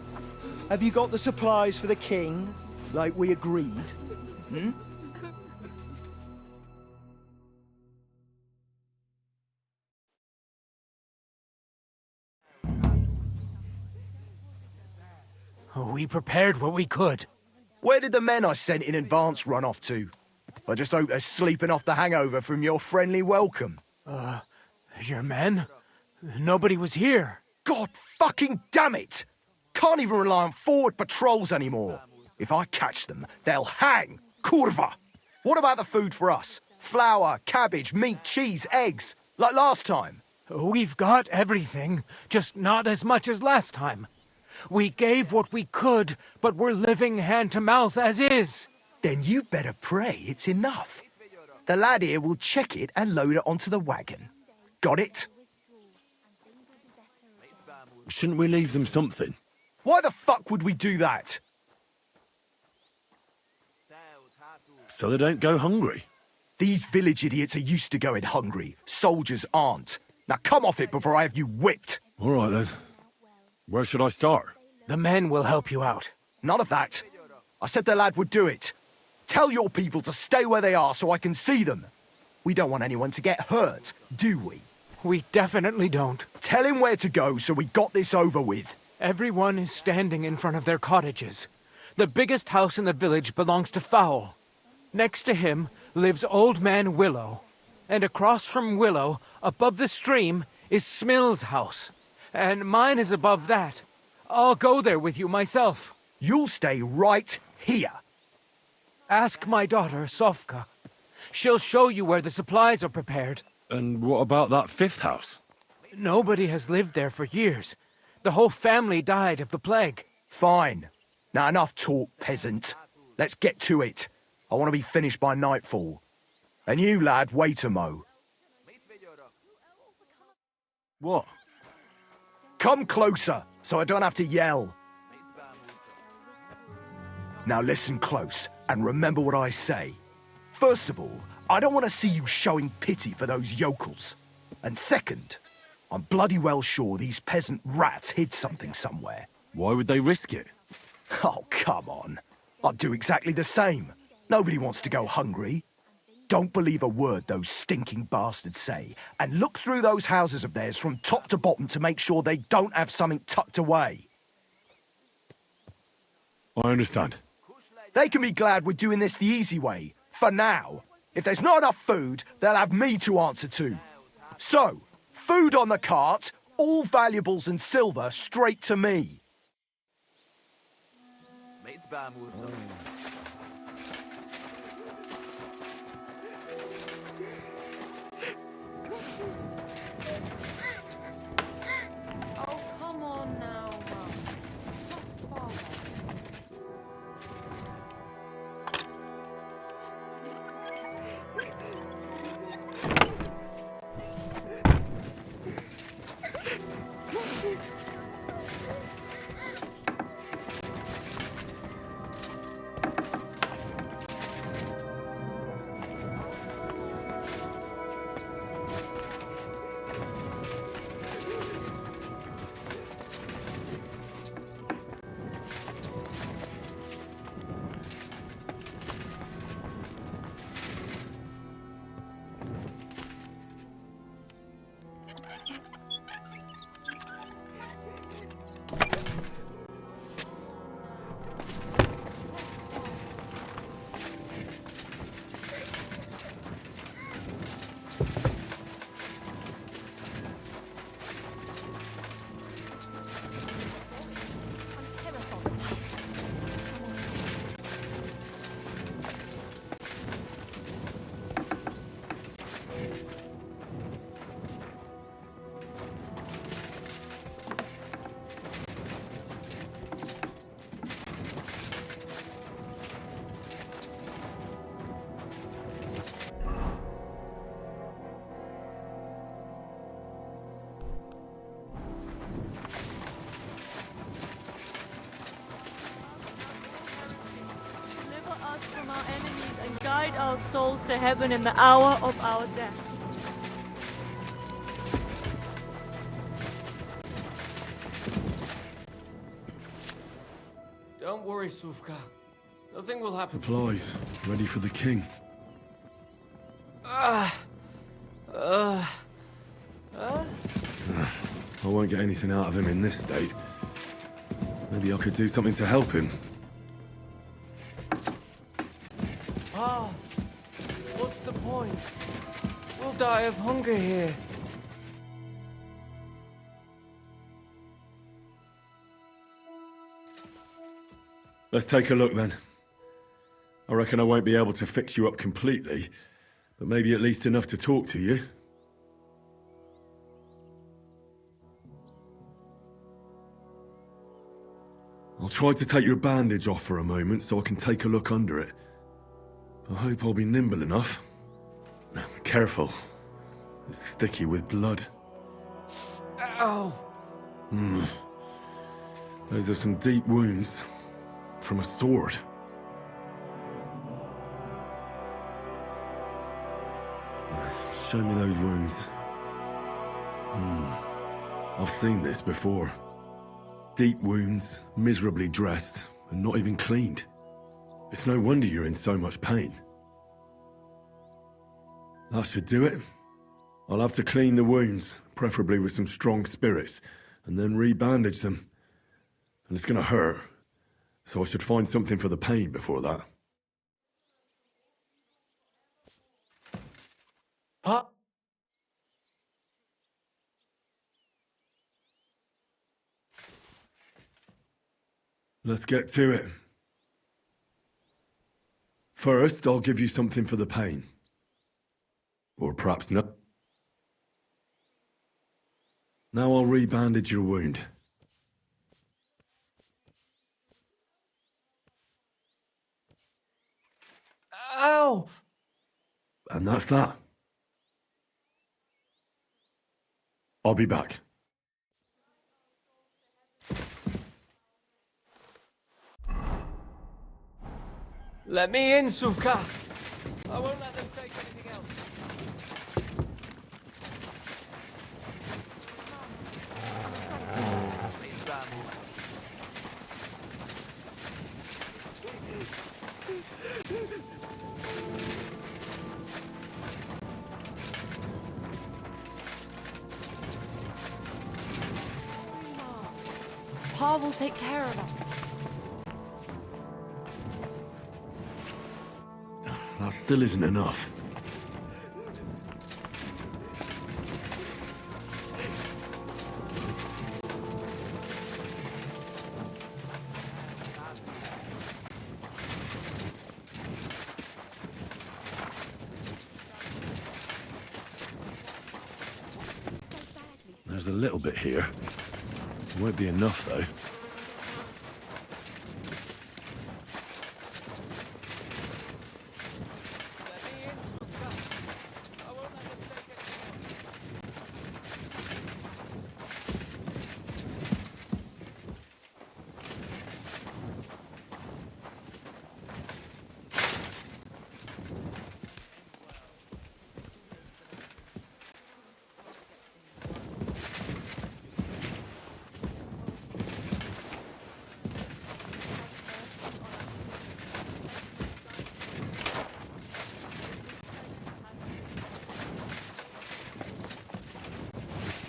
[SPEAKER 16] Have you got the supplies for the king, like we agreed? Hmm?
[SPEAKER 5] We prepared what we could.
[SPEAKER 15] Where did the men I sent in advance run off to? I just hope they're sleeping off the hangover from your friendly welcome.
[SPEAKER 5] Your men? Nobody was here.
[SPEAKER 15] God fucking damn it! Can't even rely on forward patrols anymore. If I catch them, they'll hang. Kurva! What about the food for us? Flour, cabbage, meat, cheese, eggs. Like last time.
[SPEAKER 5] We've got everything, just not as much as last time. We gave what we could, but we're living hand to mouth as is.
[SPEAKER 15] Then you better pray it's enough. The lad here will check it and load it onto the wagon. Got it?
[SPEAKER 6] Shouldn't we leave them something?
[SPEAKER 15] Why the fuck would we do that?
[SPEAKER 6] so they don't go hungry.
[SPEAKER 15] These village idiots are used to going hungry. Soldiers aren't. Now come off it before I have you whipped.
[SPEAKER 6] All right, then. Where should I start?
[SPEAKER 5] The men will help you out.
[SPEAKER 15] None of that. I said the lad would do it. Tell your people to stay where they are so I can see them. We don't want anyone to get hurt, do we?
[SPEAKER 5] We definitely don't.
[SPEAKER 15] Tell him where to go so we got this over with.
[SPEAKER 5] Everyone is standing in front of their cottages. The biggest house in the village belongs to Fowl. Next to him lives Old Man Willow. And across from Willow, above the stream, is Smill's house. And mine is above that. I'll go there with you myself.
[SPEAKER 15] You'll stay right here.
[SPEAKER 5] Ask my daughter, Sofka. She'll show you where the supplies are prepared.
[SPEAKER 6] And what about that fifth house?
[SPEAKER 5] Nobody has lived there for years. The whole family died of the plague.
[SPEAKER 15] Fine. Now enough talk, peasant. Let's get to it. I want to be finished by nightfall. And you, lad, wait a mo.
[SPEAKER 6] What?
[SPEAKER 15] Come closer, so I don't have to yell. Now listen close, and remember what I say. First of all, I don't want to see you showing pity for those yokels. And second, I'm bloody well sure these peasant rats hid something somewhere.
[SPEAKER 6] Why would they risk it?
[SPEAKER 15] Oh, come on. I'd do exactly the same. Nobody wants to go hungry. Don't believe a word those stinking bastards say, and look through those houses of theirs from top to bottom to make sure they don't have something tucked away.
[SPEAKER 6] I understand.
[SPEAKER 15] They can be glad we're doing this the easy way, for now. If there's not enough food, they'll have me to answer to. So, food on the cart, all valuables and silver straight to me.
[SPEAKER 8] Oh, come on now, Mum. Just follow.
[SPEAKER 19] From our enemies and guide our souls to heaven in the hour of our death.
[SPEAKER 20] Don't worry, Sufka. Nothing will happen.
[SPEAKER 6] Supplies, ready for the king.
[SPEAKER 20] I
[SPEAKER 6] won't get anything out of him in this state. Maybe I could do something to help him.
[SPEAKER 20] What's the point? We'll die of hunger here.
[SPEAKER 6] Let's take a look then. I reckon I won't be able to fix you up completely, but maybe at least enough to talk to you. I'll try to take your bandage off for a moment so I can take a look under it. I hope I'll be nimble enough. Now, careful. It's sticky with blood.
[SPEAKER 20] Ow!
[SPEAKER 6] Those are some deep wounds. From a sword. Show me those wounds. I've seen this before. Deep wounds, miserably dressed, and not even cleaned. It's no wonder you're in so much pain. That should do it. I'll have to clean the wounds, preferably with some strong spirits, and then re-bandage them. And it's gonna hurt, so I should find something for the pain before that.
[SPEAKER 20] Huh?
[SPEAKER 6] Let's get to it. First, I'll give you something for the pain. Or perhaps not. Now I'll re-bandage your wound.
[SPEAKER 20] Ow!
[SPEAKER 6] And that's that. I'll be back.
[SPEAKER 20] Let me in, Suvka. I won't let them take anything else.
[SPEAKER 8] Pa will take care of us.
[SPEAKER 6] That still isn't enough. There's a little bit here. It won't be enough, though.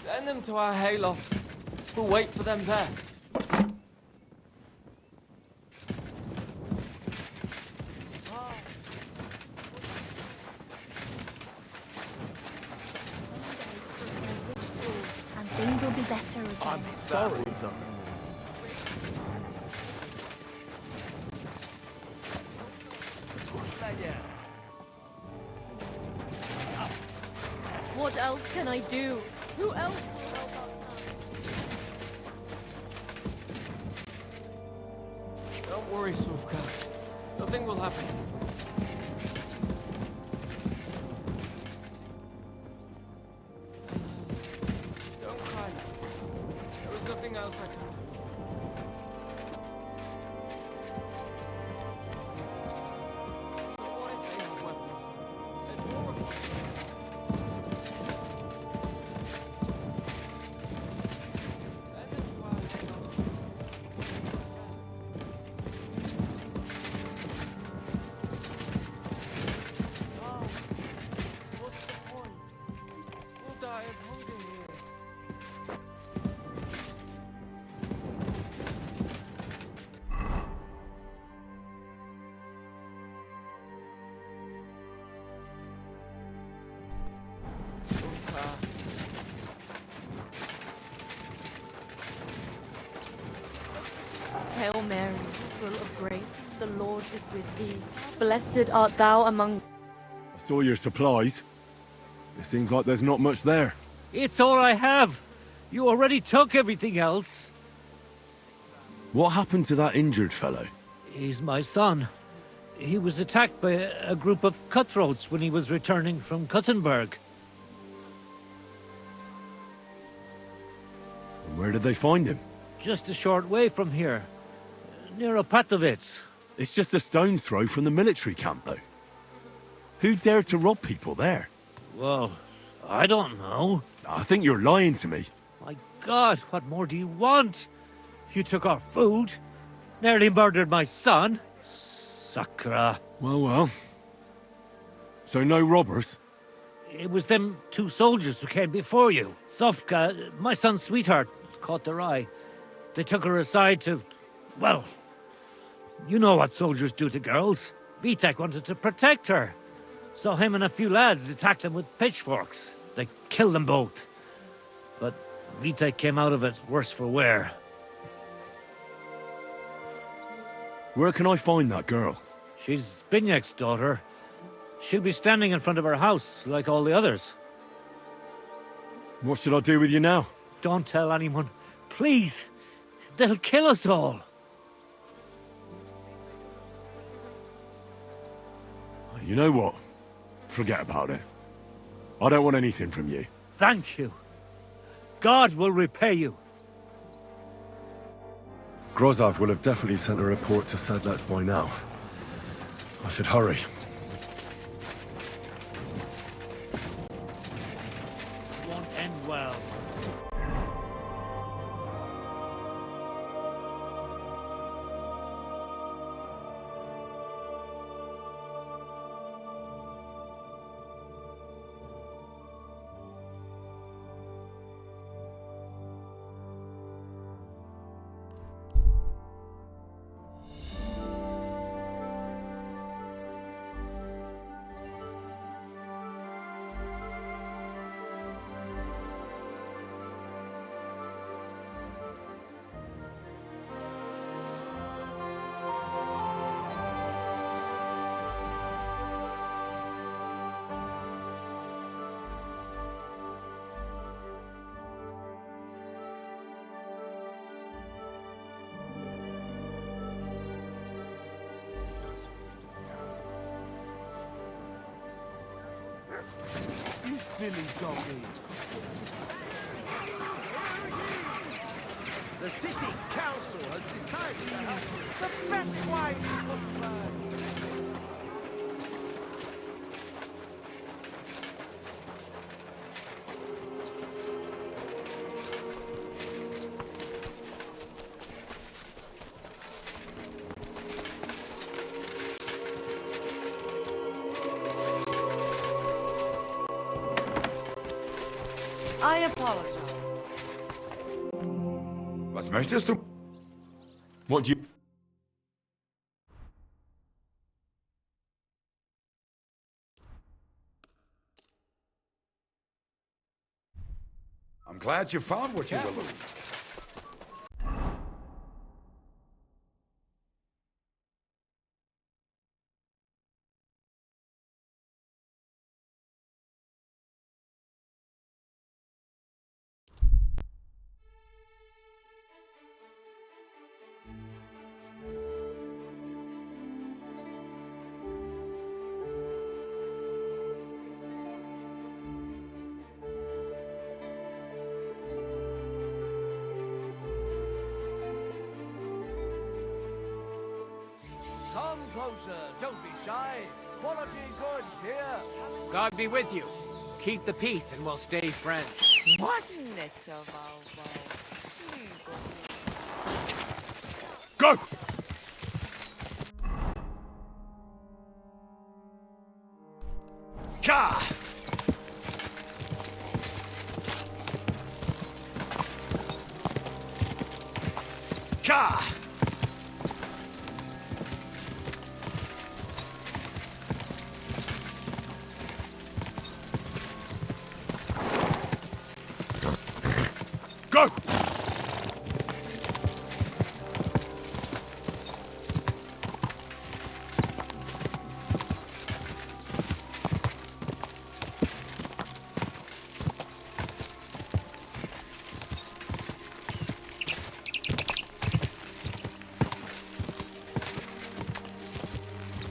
[SPEAKER 20] Send them to our hayloft. We'll wait for them there.
[SPEAKER 8] And things will be better again.
[SPEAKER 15] I'm sorry, darling.
[SPEAKER 19] What else can I do? Who else will help us?
[SPEAKER 20] Don't worry, Suvka. Nothing will happen. Don't cry. There was nothing else I could do. What if they have weapons? There's more of them.
[SPEAKER 19] Hail Mary, full of grace, the Lord is with thee. Blessed art thou among...
[SPEAKER 6] I saw your supplies. It seems like there's not much there.
[SPEAKER 18] It's all I have. You already took everything else.
[SPEAKER 6] What happened to that injured fellow?
[SPEAKER 18] He's my son. He was attacked by a group of cutthroats when he was returning from Kuttenberg.
[SPEAKER 6] And where did they find him?
[SPEAKER 18] Just a short way from here, near Opatovitz.
[SPEAKER 6] It's just a stone's throw from the military camp, though. Who dared to rob people there?
[SPEAKER 18] Well, I don't know.
[SPEAKER 6] I think you're lying to me.
[SPEAKER 18] My God, what more do you want? You took our food, nearly murdered my son. Sakra.
[SPEAKER 6] Well. So no robbers?
[SPEAKER 18] It was them 2 soldiers who came before you. Sofka, my son's sweetheart, caught their eye. They took her aside to... well, you know what soldiers do to girls. Vitek wanted to protect her. So him and a few lads attacked them with pitchforks. They killed them both. But Vitek came out of it worse for wear.
[SPEAKER 6] Where can I find that girl?
[SPEAKER 18] She's Binyek's daughter. She'll be standing in front of her house, like all the others.
[SPEAKER 6] What should I do with you now?
[SPEAKER 18] Don't tell anyone. Please. They'll kill us all.
[SPEAKER 6] You know what? Forget about it. I don't want anything from you.
[SPEAKER 18] Thank you. God will repay you.
[SPEAKER 1] Grozov will have definitely sent a report to Sedlets by now. I should hurry.
[SPEAKER 18] It won't end well.
[SPEAKER 17] You silly doggy. The city council has decided to have the best wine in Woodford.
[SPEAKER 21] I apologize.
[SPEAKER 9] Was möchtest du?
[SPEAKER 6] What do you...
[SPEAKER 9] I'm glad you found what you were looking for.
[SPEAKER 7] Come closer, don't be shy. Quality goods here.
[SPEAKER 5] God be with you. Keep the peace and we'll stay friends.
[SPEAKER 7] What?
[SPEAKER 6] Go!
[SPEAKER 9] Ka! Ka!
[SPEAKER 6] Go!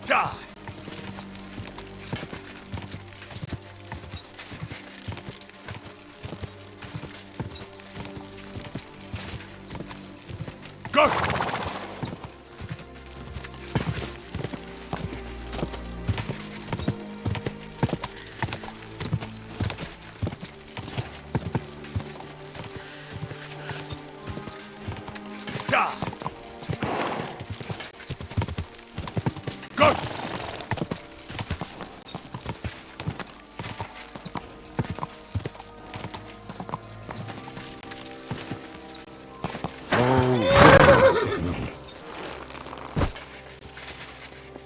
[SPEAKER 9] Die!
[SPEAKER 6] Go!
[SPEAKER 1] Go!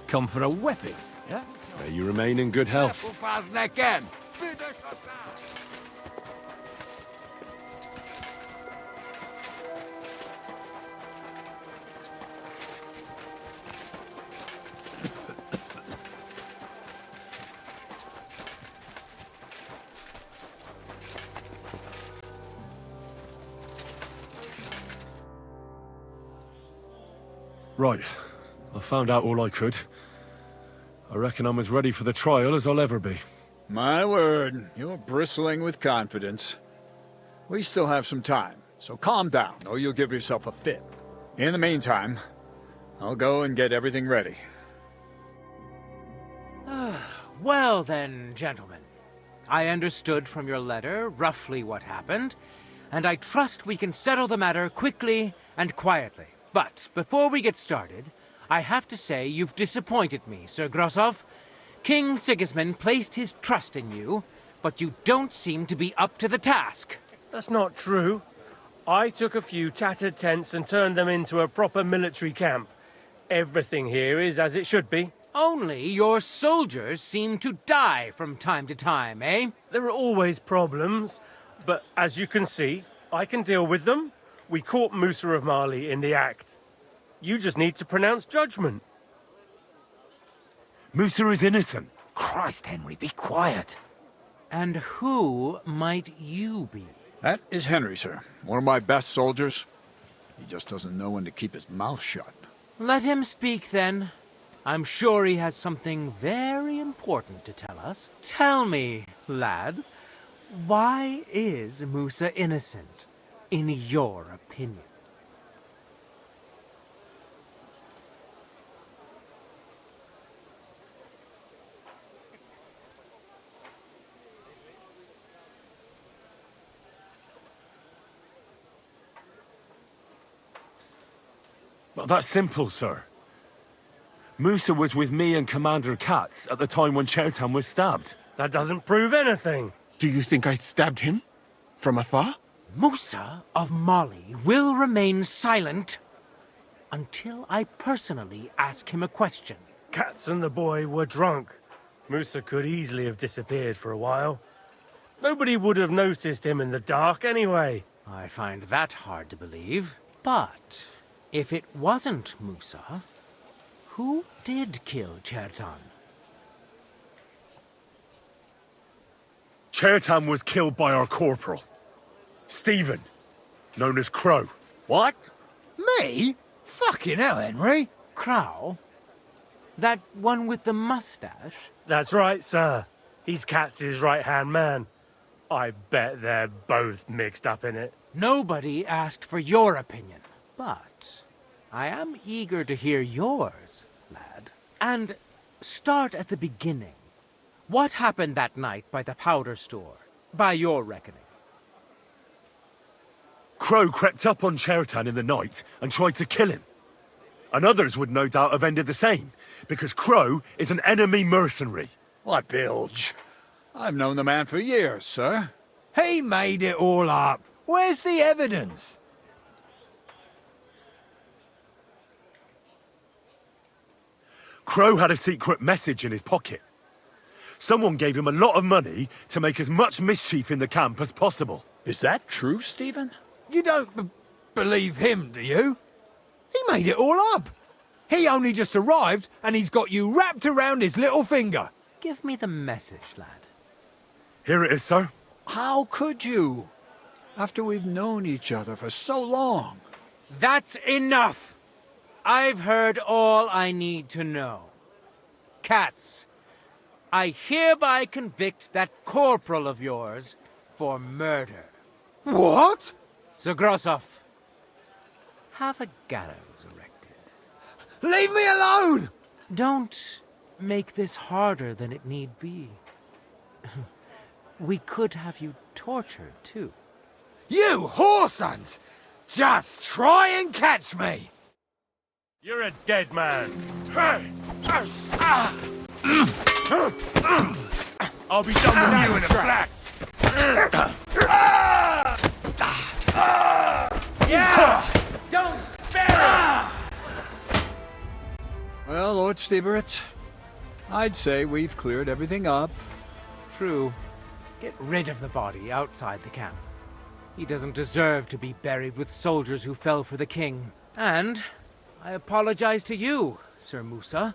[SPEAKER 10] Come for a whipping, yeah?
[SPEAKER 1] May you remain in good health.
[SPEAKER 9] Faz nekem!
[SPEAKER 1] Right. I found out all I could. I reckon I'm as ready for the trial as I'll ever be.
[SPEAKER 3] My word, you're bristling with confidence. We still have some time, so calm down, or you'll give yourself a fit. In the meantime, I'll go and get everything ready.
[SPEAKER 5] Well then, gentlemen. I understood from your letter roughly what happened, and I trust we can settle the matter quickly and quietly. But before we get started, I have to say you've disappointed me, Sir Grosov. King Sigismund placed his trust in you, but you don't seem to be up to the task.
[SPEAKER 4] That's not true. I took a few tattered tents and turned them into a proper military camp. Everything here is as it should be.
[SPEAKER 5] Only your soldiers seem to die from time to time, eh?
[SPEAKER 4] There are always problems, but as you can see, I can deal with them. We caught Musa of Mali in the act. You just need to pronounce judgment.
[SPEAKER 1] Musa is innocent.
[SPEAKER 11] Christ, Henry, be quiet.
[SPEAKER 5] And who might you be?
[SPEAKER 3] That is Henry, sir. One of my best soldiers. He just doesn't know when to keep his mouth shut.
[SPEAKER 5] Let him speak, then. I'm sure he has something very important to tell us. Tell me, lad, why is Musa innocent, in your opinion?
[SPEAKER 1] Well, that's simple, sir. Musa was with me and Commander Katz at the time when Chertan was stabbed.
[SPEAKER 4] That doesn't prove anything.
[SPEAKER 2] Do you think I stabbed him? From afar?
[SPEAKER 5] Musa of Mali will remain silent until I personally ask him a question.
[SPEAKER 4] Katz and the boy were drunk. Musa could easily have disappeared for a while. Nobody would have noticed him in the dark anyway.
[SPEAKER 5] I find that hard to believe. But if it wasn't Musa, who did kill Chertan?
[SPEAKER 1] Chertan was killed by our corporal, Stephen, known as Crow.
[SPEAKER 11] What? Me? Fucking hell, Henry.
[SPEAKER 5] Crow? That one with the mustache?
[SPEAKER 4] That's right, sir. He's Katz's right-hand man. I bet they're both mixed up in it.
[SPEAKER 5] Nobody asked for your opinion, but I am eager to hear yours, lad. And start at the beginning. What happened that night by the powder store, by your reckoning?
[SPEAKER 1] Crow crept up on Chertan in the night and tried to kill him. And others would no doubt have ended the same, because Crow is an enemy mercenary.
[SPEAKER 3] What bilge? I've known the man for years, sir.
[SPEAKER 11] He made it all up. Where's the evidence?
[SPEAKER 1] Crow had a secret message in his pocket. Someone gave him a lot of money to make as much mischief in the camp as possible.
[SPEAKER 3] Is that true, Stephen?
[SPEAKER 11] You don't believe him, do you? He made it all up. He only just arrived, and he's got you wrapped around his little finger.
[SPEAKER 5] Give me the message, lad.
[SPEAKER 1] Here it is, sir.
[SPEAKER 3] How could you? After we've known each other for so long.
[SPEAKER 5] That's enough! I've heard all I need to know. Katz, I hereby convict that corporal of yours for murder.
[SPEAKER 11] What?
[SPEAKER 5] Sir Grosov, have a gallows erected.
[SPEAKER 11] Leave me alone!
[SPEAKER 5] Don't make this harder than it need be. We could have you tortured, too.
[SPEAKER 11] You whoresons! Just try and catch me!
[SPEAKER 4] You're a dead man. Hey! I'll be done with you in a flash.
[SPEAKER 18] Yeah! Don't spare it!
[SPEAKER 3] Well, Lord Stieberitz, I'd say we've cleared everything up.
[SPEAKER 5] True. Get rid of the body outside the camp. He doesn't deserve to be buried with soldiers who fell for the king. And I apologize to you, Sir Musa,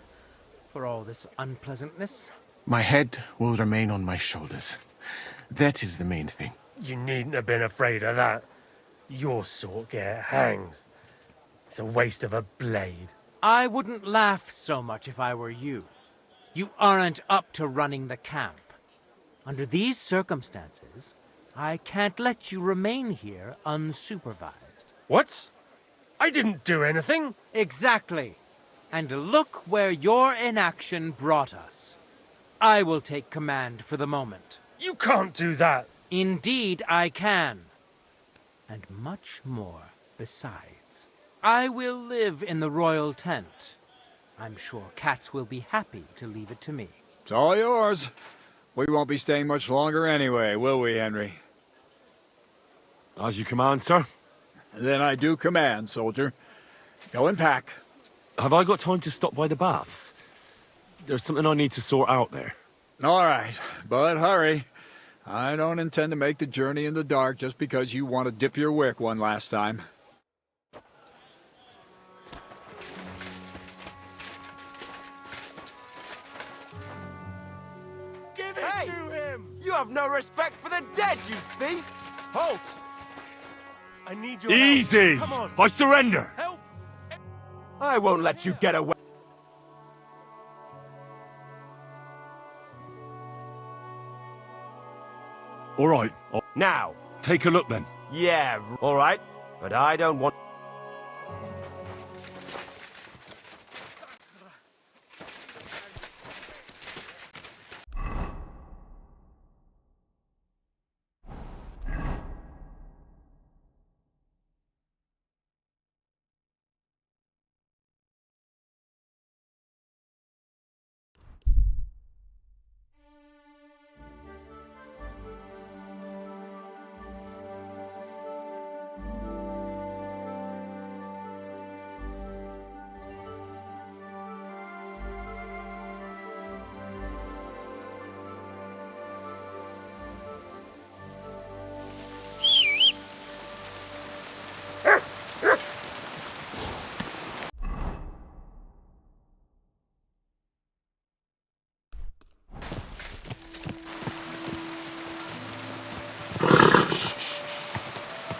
[SPEAKER 5] for all this unpleasantness.
[SPEAKER 2] My head will remain on my shoulders. That is the main thing.
[SPEAKER 4] You needn't have been afraid of that. Your sort get hanged. It's a waste of a blade.
[SPEAKER 5] I wouldn't laugh so much if I were you. You aren't up to running the camp. Under these circumstances, I can't let you remain here unsupervised.
[SPEAKER 4] What? I didn't do anything.
[SPEAKER 5] Exactly. And look where your inaction brought us. I will take command for the moment.
[SPEAKER 4] You can't do that.
[SPEAKER 5] Indeed, I can. And much more besides. I will live in the royal tent. I'm sure cats will be happy to leave it to me.
[SPEAKER 3] It's all yours. We won't be staying much longer anyway, will we, Henry?
[SPEAKER 1] As you command, sir.
[SPEAKER 3] Then I do command, soldier. Go and pack.
[SPEAKER 1] Have I got time to stop by the baths? There's something I need to sort out there.
[SPEAKER 3] All right, but hurry. I don't intend to make the journey in the dark just because you want to dip your wick one last time.
[SPEAKER 4] Give it
[SPEAKER 17] Hey!
[SPEAKER 4] to him!
[SPEAKER 17] You have no respect for the dead, you thief! Halt!
[SPEAKER 4] I need your
[SPEAKER 1] Easy!
[SPEAKER 4] help. Come on.
[SPEAKER 1] I surrender!
[SPEAKER 4] Help!
[SPEAKER 17] I won't let you get away.
[SPEAKER 1] All right, I'll
[SPEAKER 17] Now.
[SPEAKER 1] take a look then.
[SPEAKER 17] Yeah, all right. But I don't want...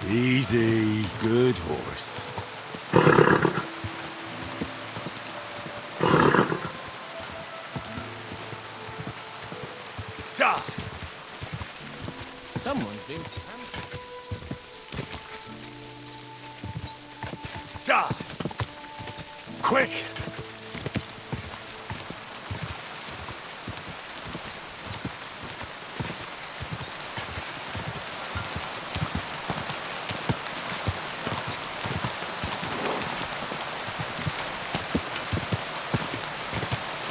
[SPEAKER 1] Easy, good horse.
[SPEAKER 20] Someone's been...
[SPEAKER 1] Quick!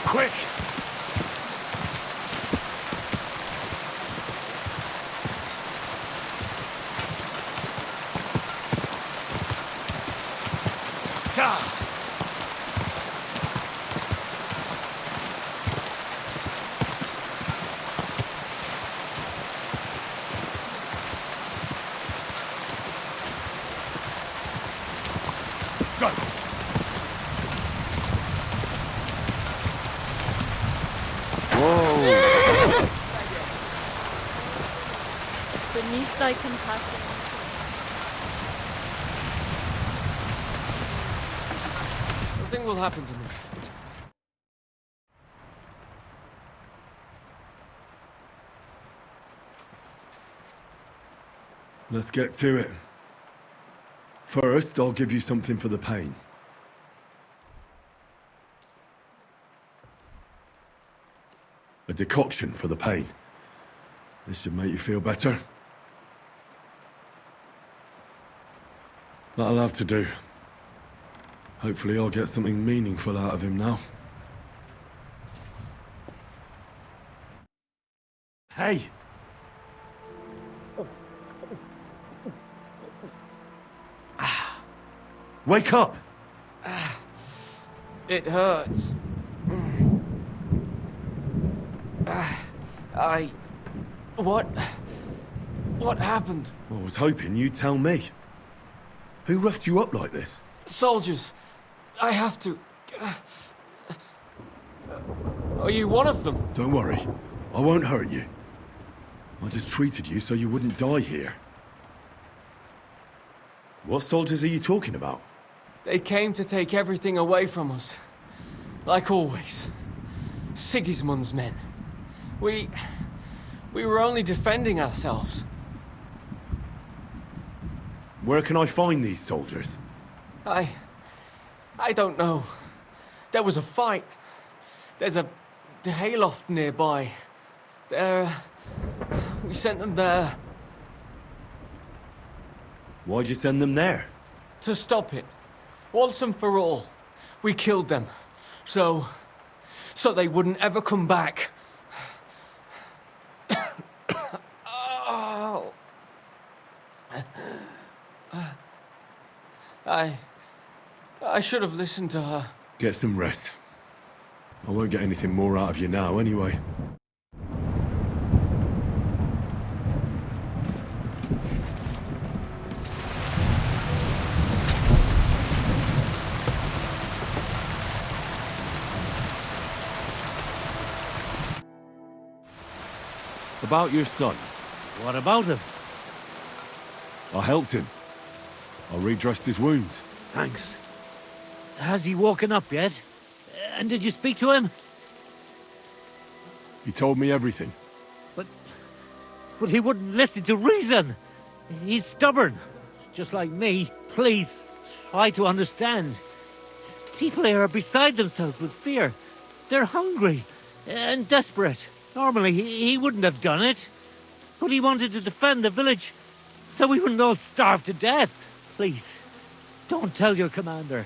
[SPEAKER 1] Quick! Go!
[SPEAKER 19] Beneath thy compassion.
[SPEAKER 20] Nothing will happen to me.
[SPEAKER 6] Let's get to it. First, I'll give you something for the pain. A decoction for the pain. This should make you feel better. That'll have to do. Hopefully I'll get something meaningful out of him now. Hey! Wake up!
[SPEAKER 20] It hurts. What happened?
[SPEAKER 6] I was hoping you'd tell me. Who roughed you up like this?
[SPEAKER 20] Soldiers. I have to... Are you one of them?
[SPEAKER 6] Don't worry. I won't hurt you. I just treated you so you wouldn't die here. What soldiers are you talking about?
[SPEAKER 20] They came to take everything away from us. Like always. Sigismund's men. We were only defending ourselves.
[SPEAKER 6] Where can I find these soldiers?
[SPEAKER 20] I don't know. There was a fight. There's a hayloft nearby. We sent them there.
[SPEAKER 6] Why'd you send them there?
[SPEAKER 20] To stop it. Once and for all. We killed them. So they wouldn't ever come back. Oh. I should have listened to her.
[SPEAKER 6] Get some rest. I won't get anything more out of you now, anyway. About your son.
[SPEAKER 18] What about him?
[SPEAKER 6] I helped him. I redressed his wounds.
[SPEAKER 18] Thanks. Has he woken up yet? And did you speak to him?
[SPEAKER 6] He told me everything.
[SPEAKER 18] But he wouldn't listen to reason. He's stubborn, just like me. Please, try to understand. People here are beside themselves with fear. They're hungry and desperate. Normally, he wouldn't have done it. But he wanted to defend the village, so we wouldn't all starve to death. Please, don't tell your commander.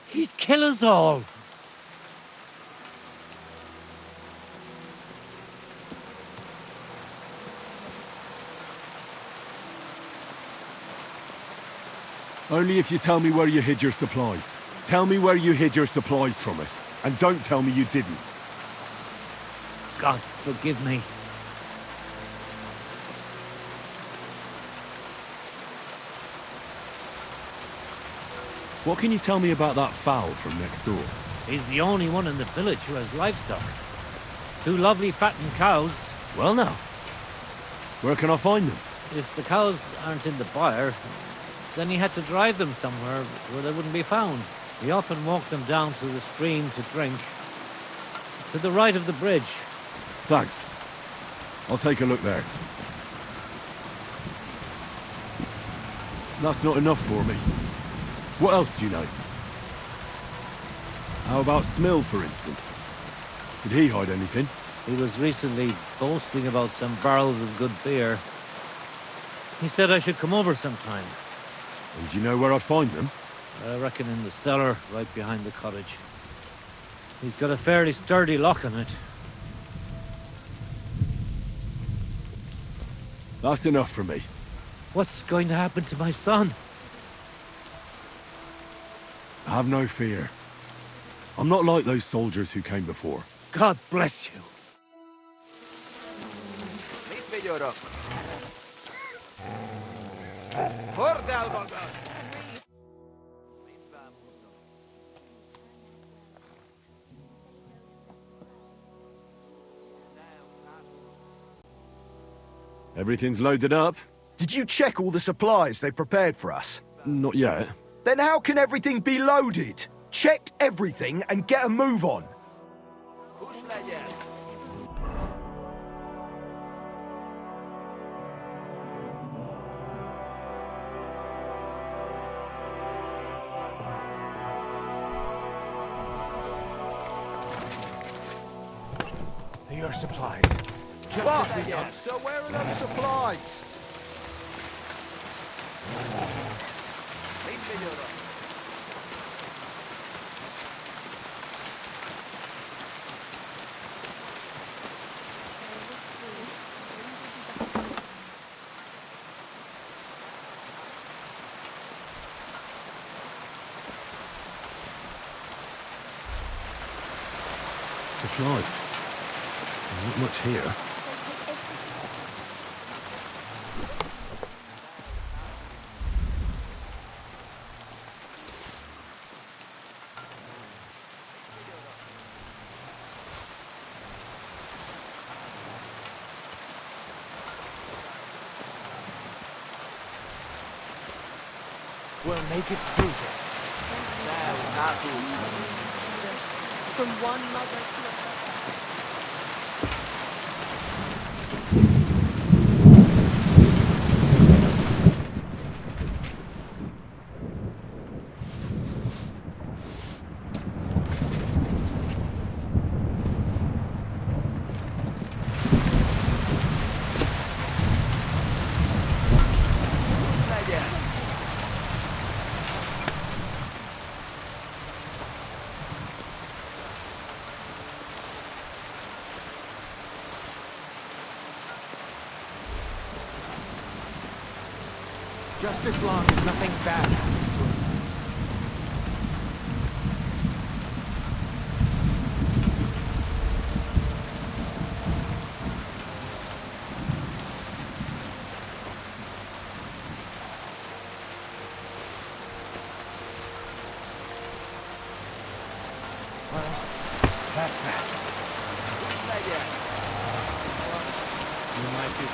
[SPEAKER 18] He'd kill us all.
[SPEAKER 6] Only if you tell me where you hid your supplies. Tell me where you hid your supplies from us. And don't tell me you didn't.
[SPEAKER 18] God forgive me.
[SPEAKER 6] What can you tell me about that fowl from next door?
[SPEAKER 18] He's the only one in the village who has livestock. 2 lovely fattened cows.
[SPEAKER 6] Well now, where can I find them?
[SPEAKER 18] If the cows aren't in the byre, then he had to drive them somewhere where they wouldn't be found. He often walked them down to the stream to drink. To the right of the bridge.
[SPEAKER 6] Thanks. I'll take a look there. That's not enough for me. What else do you know? How about Smill, for instance? Did he hide anything?
[SPEAKER 18] He was recently boasting about some barrels of good beer. He said I should come over sometime.
[SPEAKER 6] And do you know where I'd find them?
[SPEAKER 18] I reckon in the cellar right behind the cottage. He's got a fairly sturdy lock on it.
[SPEAKER 6] That's enough for me.
[SPEAKER 18] What's going to happen to my son?
[SPEAKER 6] Have no fear. I'm not like those soldiers who came before.
[SPEAKER 18] God bless you.
[SPEAKER 6] Everything's loaded up?
[SPEAKER 15] Did you check all the supplies they prepared for us?
[SPEAKER 6] Not yet.
[SPEAKER 15] Then how can everything be loaded? Check everything and get a move on.
[SPEAKER 5] Your supplies.
[SPEAKER 16] What? So where are those supplies?
[SPEAKER 1] Supplies. Not much here.
[SPEAKER 5] We'll make it through this.
[SPEAKER 19] From one mother to another.
[SPEAKER 5] Just as long as nothing bad happens to him. Well, that's that. You might be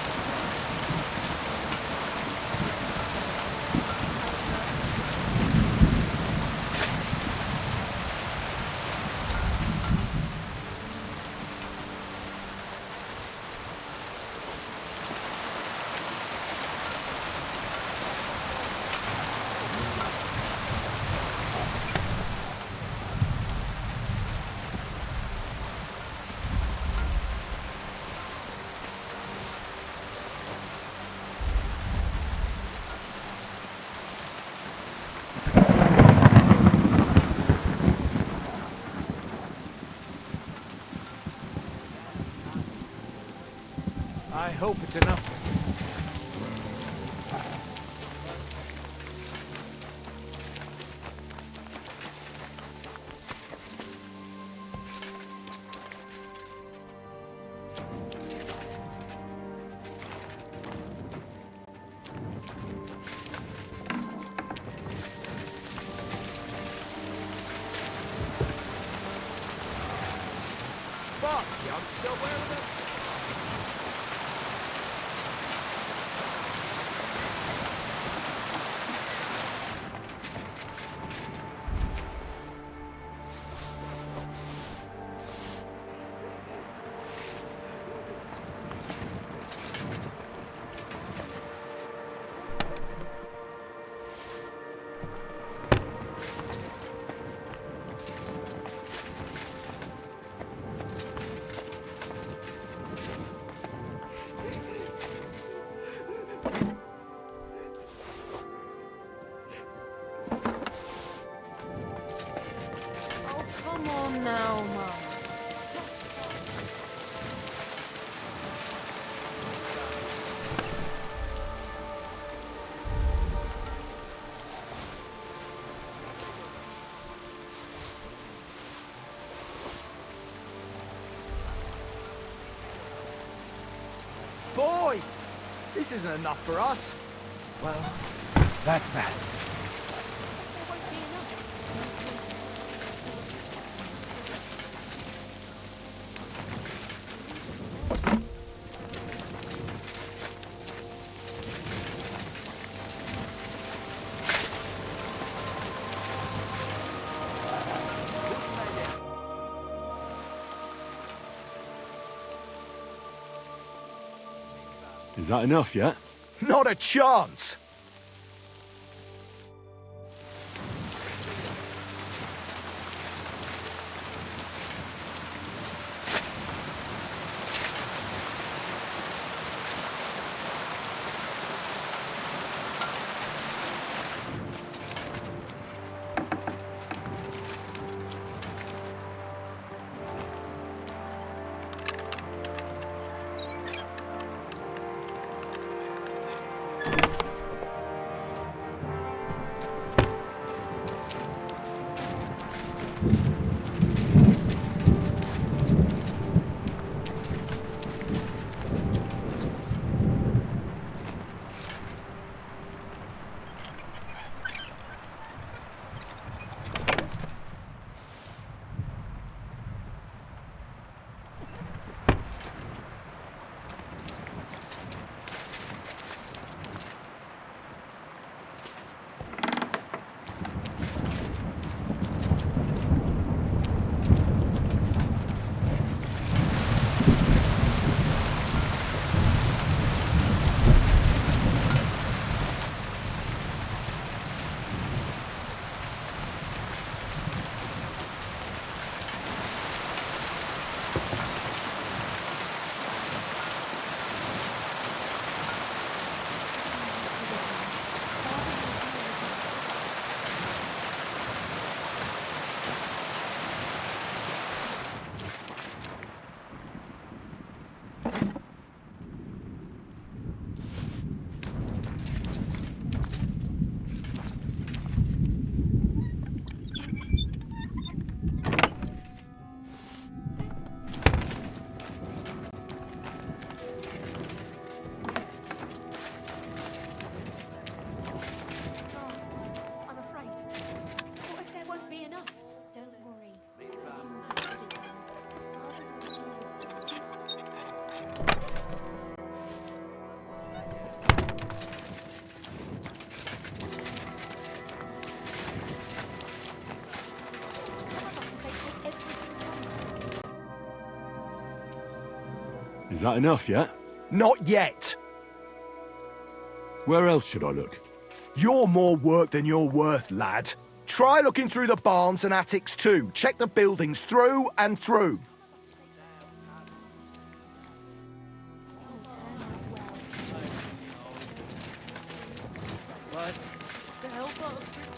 [SPEAKER 5] I hope it's enough.
[SPEAKER 11] Fuck, I'm still wearing it.
[SPEAKER 21] Oh, come on now, Mum.
[SPEAKER 11] Boy! This isn't enough for us.
[SPEAKER 5] Well, that's that.
[SPEAKER 6] Is that enough yet?
[SPEAKER 11] Not a chance!
[SPEAKER 6] Is that enough yet?
[SPEAKER 15] Not yet.
[SPEAKER 6] Where else should I look?
[SPEAKER 15] You're more work than you're worth, lad. Try looking through the barns and attics too. Check the buildings through and through.
[SPEAKER 19] What? The helper of Christian.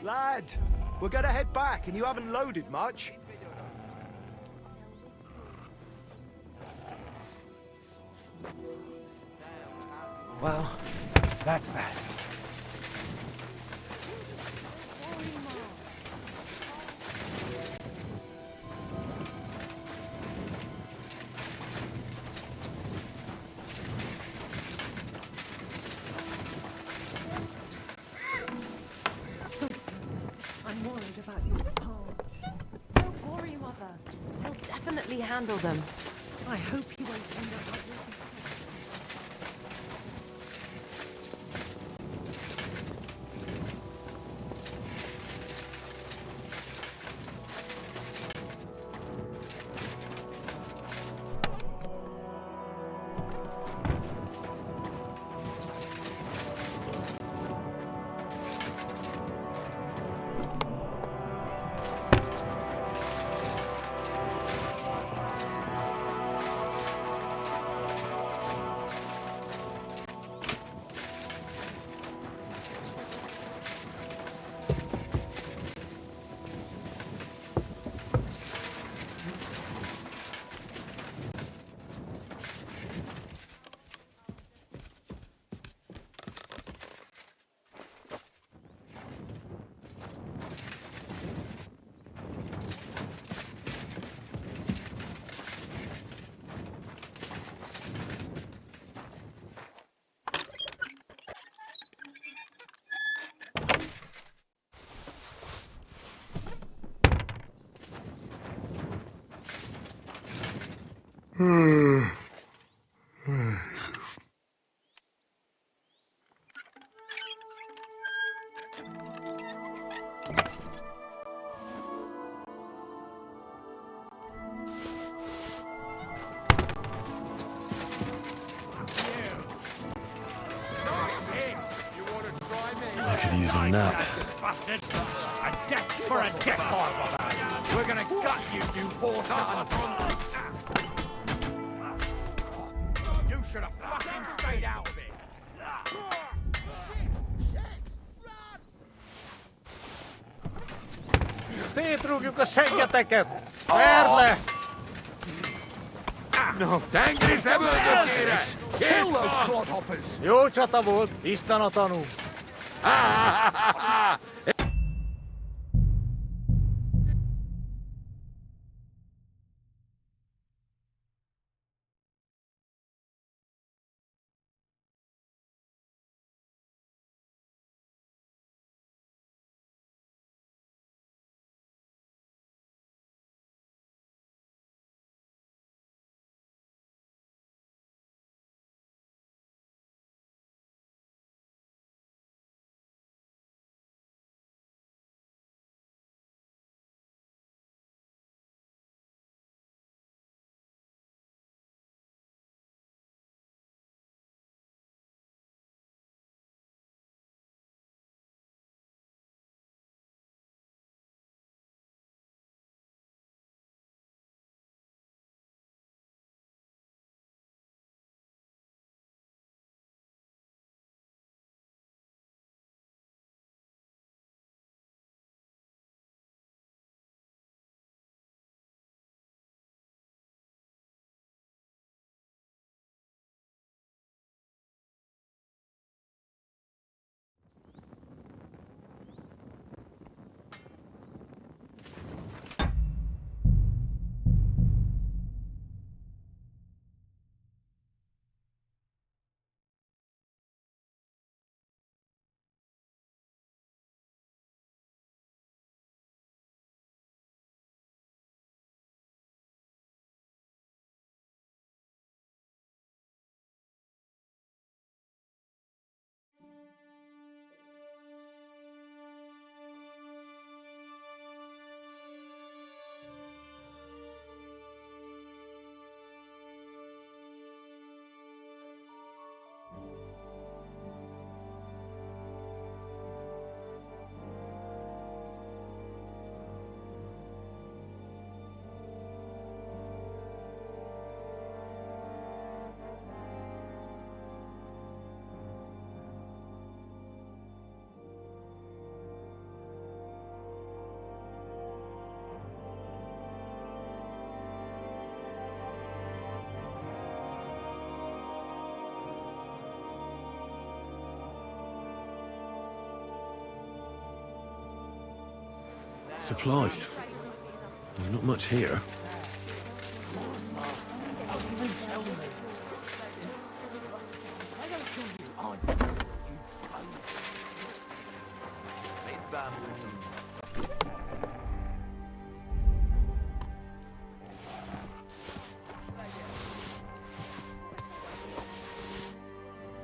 [SPEAKER 15] Lad, we're gonna head back and you haven't loaded much.
[SPEAKER 5] Well, that's that.
[SPEAKER 21] I'm worried about your paw. Don't worry, Mother. He'll definitely handle them. I hope he won't end up like this.
[SPEAKER 1] I could use a nap.
[SPEAKER 18] Bastard! A death for a death!
[SPEAKER 9] We're gonna gut you, you whore. You should have fucking stayed out of it.
[SPEAKER 17] Siitruukyuko sen ja tekee? Perle!
[SPEAKER 9] No, tänkö se myötä kiire?
[SPEAKER 15] Kill those clodhoppers!
[SPEAKER 17] Juutsata vuot, istanotanu.
[SPEAKER 1] Supplies. Well, not much here.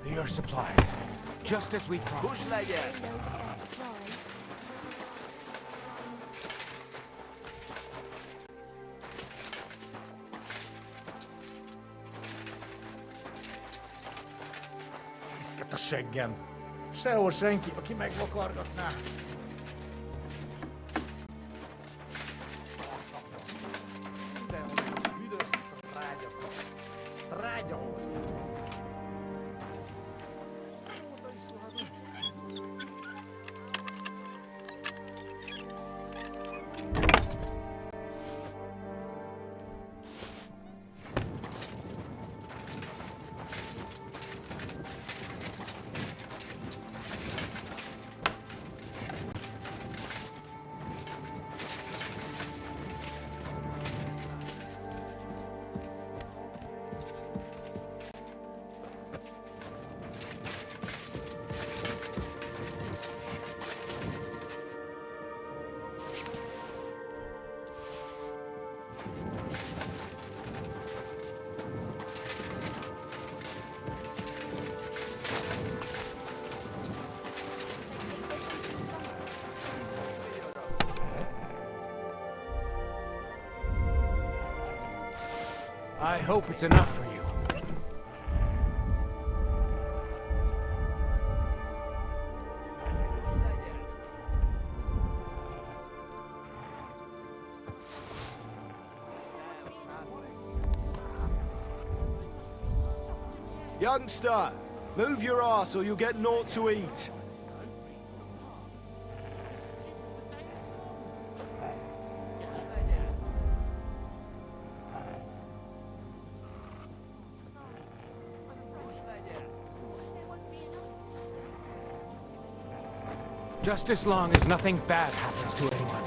[SPEAKER 5] Your supplies. Just as we promised.
[SPEAKER 11] Iszket a seggem. Sehol senki, aki megvakargatná. Büdös trágyaszak. Trágyahoz.
[SPEAKER 5] I hope it's enough for you.
[SPEAKER 16] Youngster, move your ass or you'll get naught to eat.
[SPEAKER 5] Just as long as nothing bad happens to anyone.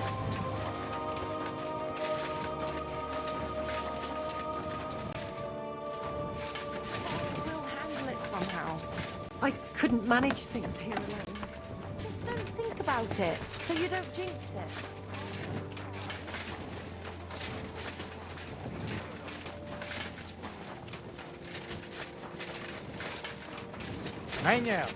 [SPEAKER 21] We'll handle it somehow. I couldn't manage things here alone. Just don't think about it, so you don't jinx it.
[SPEAKER 5] Menj el!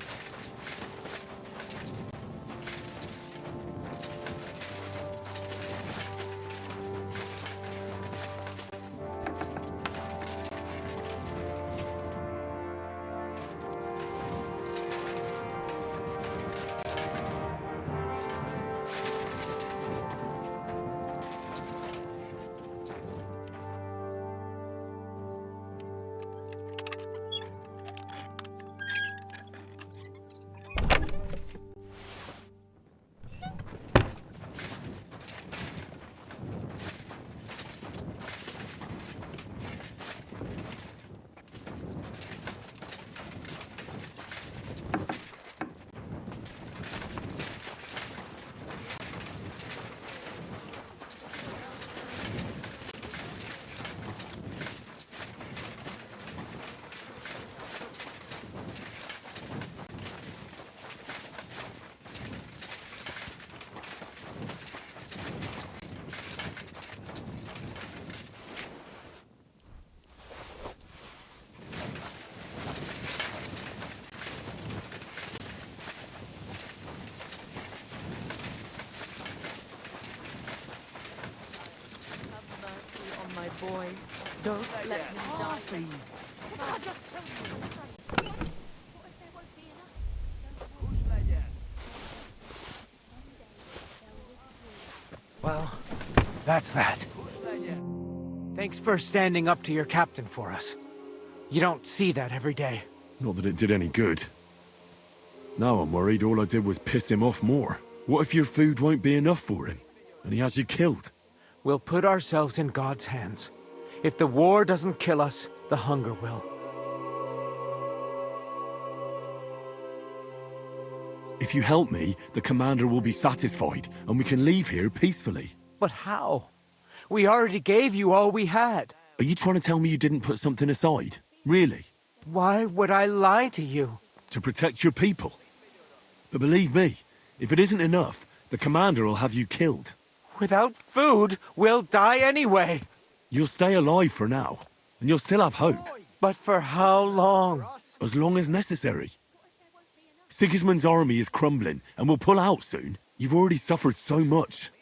[SPEAKER 19] Boy, don't let him die.
[SPEAKER 21] Please.
[SPEAKER 5] Well, that's that. Thanks for standing up to your captain for us. You don't see that every day.
[SPEAKER 1] Not that it did any good. Now I'm worried all I did was piss him off more. What if your food won't be enough for him, and he has you killed?
[SPEAKER 5] We'll put ourselves in God's hands. If the war doesn't kill us, the hunger will.
[SPEAKER 1] If
[SPEAKER 6] if you help me, the commander will be satisfied, and we can leave here peacefully.
[SPEAKER 5] But how? We already gave you all we had.
[SPEAKER 6] Are you trying to tell me you didn't put something aside? Really?
[SPEAKER 5] Why would I lie to you?
[SPEAKER 6] To protect your people. But believe me, if it isn't enough, the commander will have you killed.
[SPEAKER 5] Without food, we'll die anyway.
[SPEAKER 6] You'll stay alive for now, and you'll still have hope.
[SPEAKER 5] But for how long?
[SPEAKER 6] As long as necessary. Sigismund's army is crumbling, and will pull out soon. You've already suffered so much.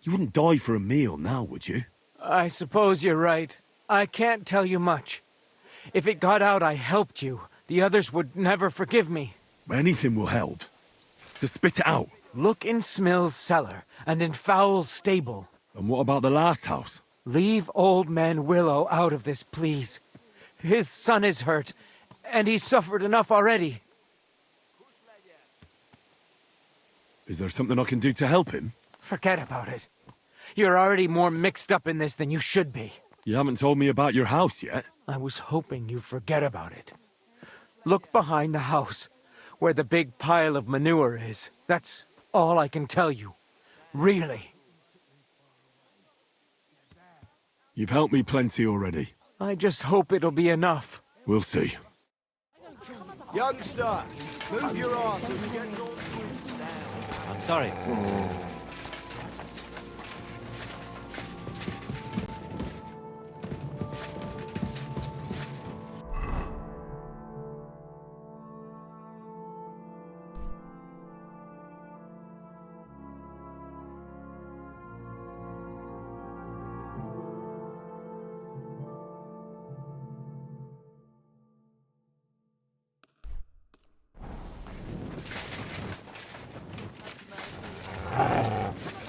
[SPEAKER 6] You wouldn't die for a meal now, would you?
[SPEAKER 5] I suppose you're right. I can't tell you much. If it got out I helped you, the others would never forgive me.
[SPEAKER 6] Anything will help. So spit it out.
[SPEAKER 5] Look in Smill's cellar, and in Fowl's stable.
[SPEAKER 6] And what about the last house?
[SPEAKER 5] Leave old man Willow out of this, please. His son is hurt, and he's suffered enough already.
[SPEAKER 6] Is there something I can do to help him?
[SPEAKER 5] Forget about it. You're already more mixed up in this than you should be.
[SPEAKER 6] You haven't told me about your house yet.
[SPEAKER 5] I was hoping you'd forget about it. Look behind the house, where the big pile of manure is. That's all I can tell you. Really.
[SPEAKER 6] You've helped me plenty already.
[SPEAKER 5] I just hope it'll be enough.
[SPEAKER 6] We'll see.
[SPEAKER 16] Youngster, move your ass.
[SPEAKER 18] I'm sorry.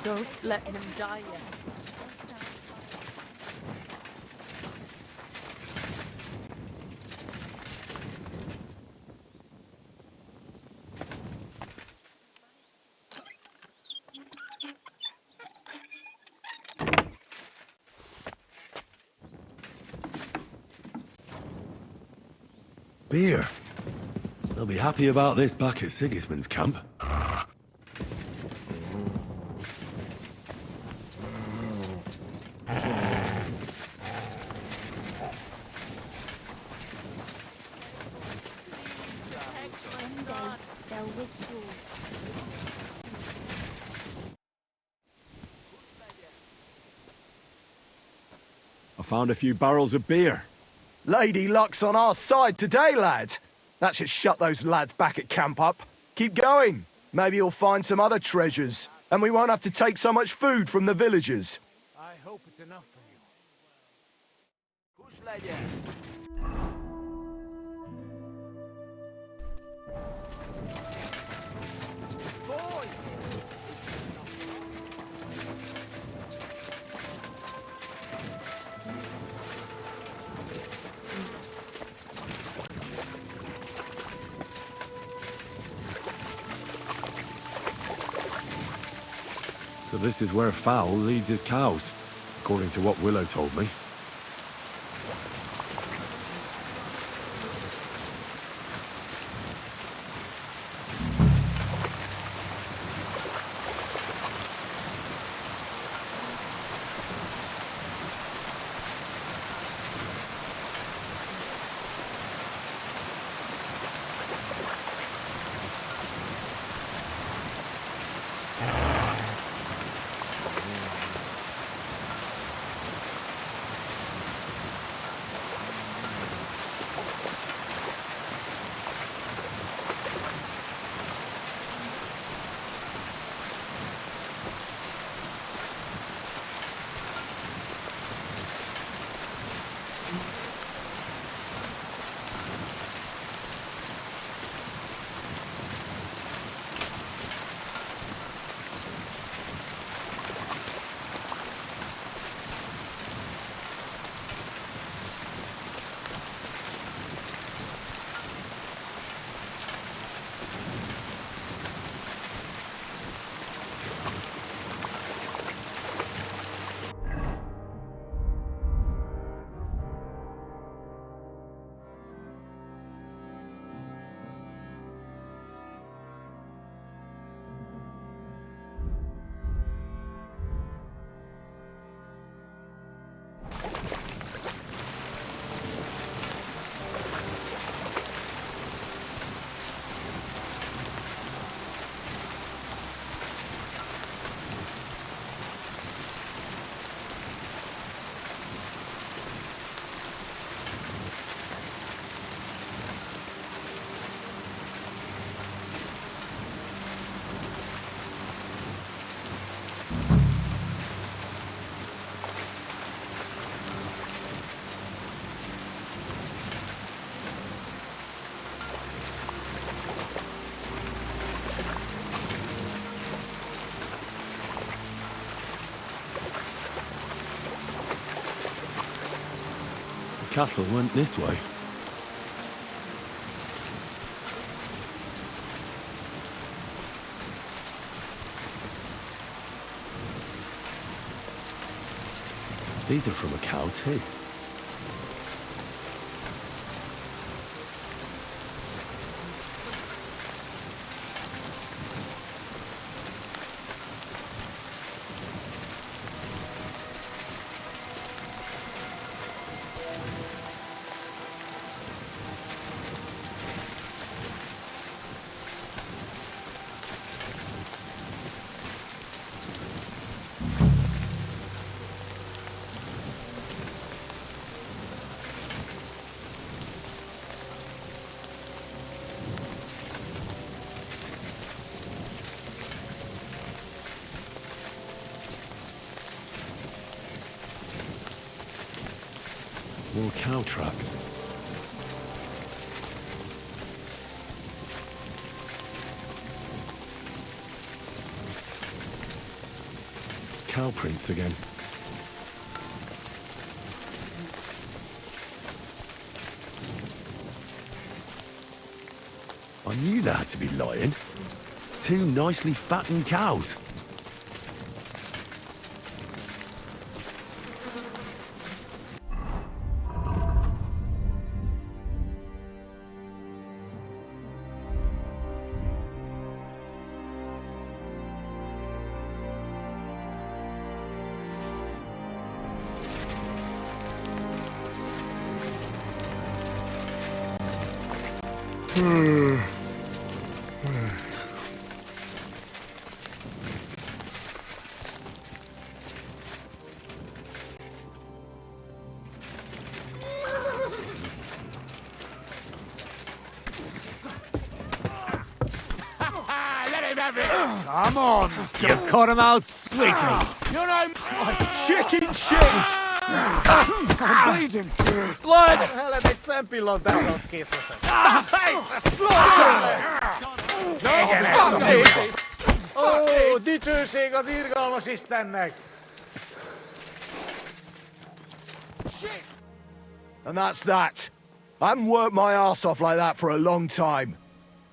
[SPEAKER 19] Don't let him die yet.
[SPEAKER 6] Beer. They'll be happy about this back at Sigismund's camp. I found a few barrels of beer.
[SPEAKER 15] Lady Luck's on our side today, lad. That should shut those lads back at camp up. Keep going. Maybe you'll find some other treasures, and we won't have to take so much food from the villagers.
[SPEAKER 5] I hope it's enough for you.
[SPEAKER 1] So this is where Fowl leads his cows, according to what Willow told me. cattle went this way. These are from a cow too. More cow tracks. Cow prints again. I knew there had to be lying. Two nicely fattened cows.
[SPEAKER 11] Come on!
[SPEAKER 18] You caught him out sweetly.
[SPEAKER 11] You know, chicken shit! I'm bleeding!
[SPEAKER 18] Blood!
[SPEAKER 7] Helvete sen låt där som kissar. Oh, dittyisiikö virkailma siis tänne?
[SPEAKER 15] And that's that. I haven't worked my ass off like that for a long time.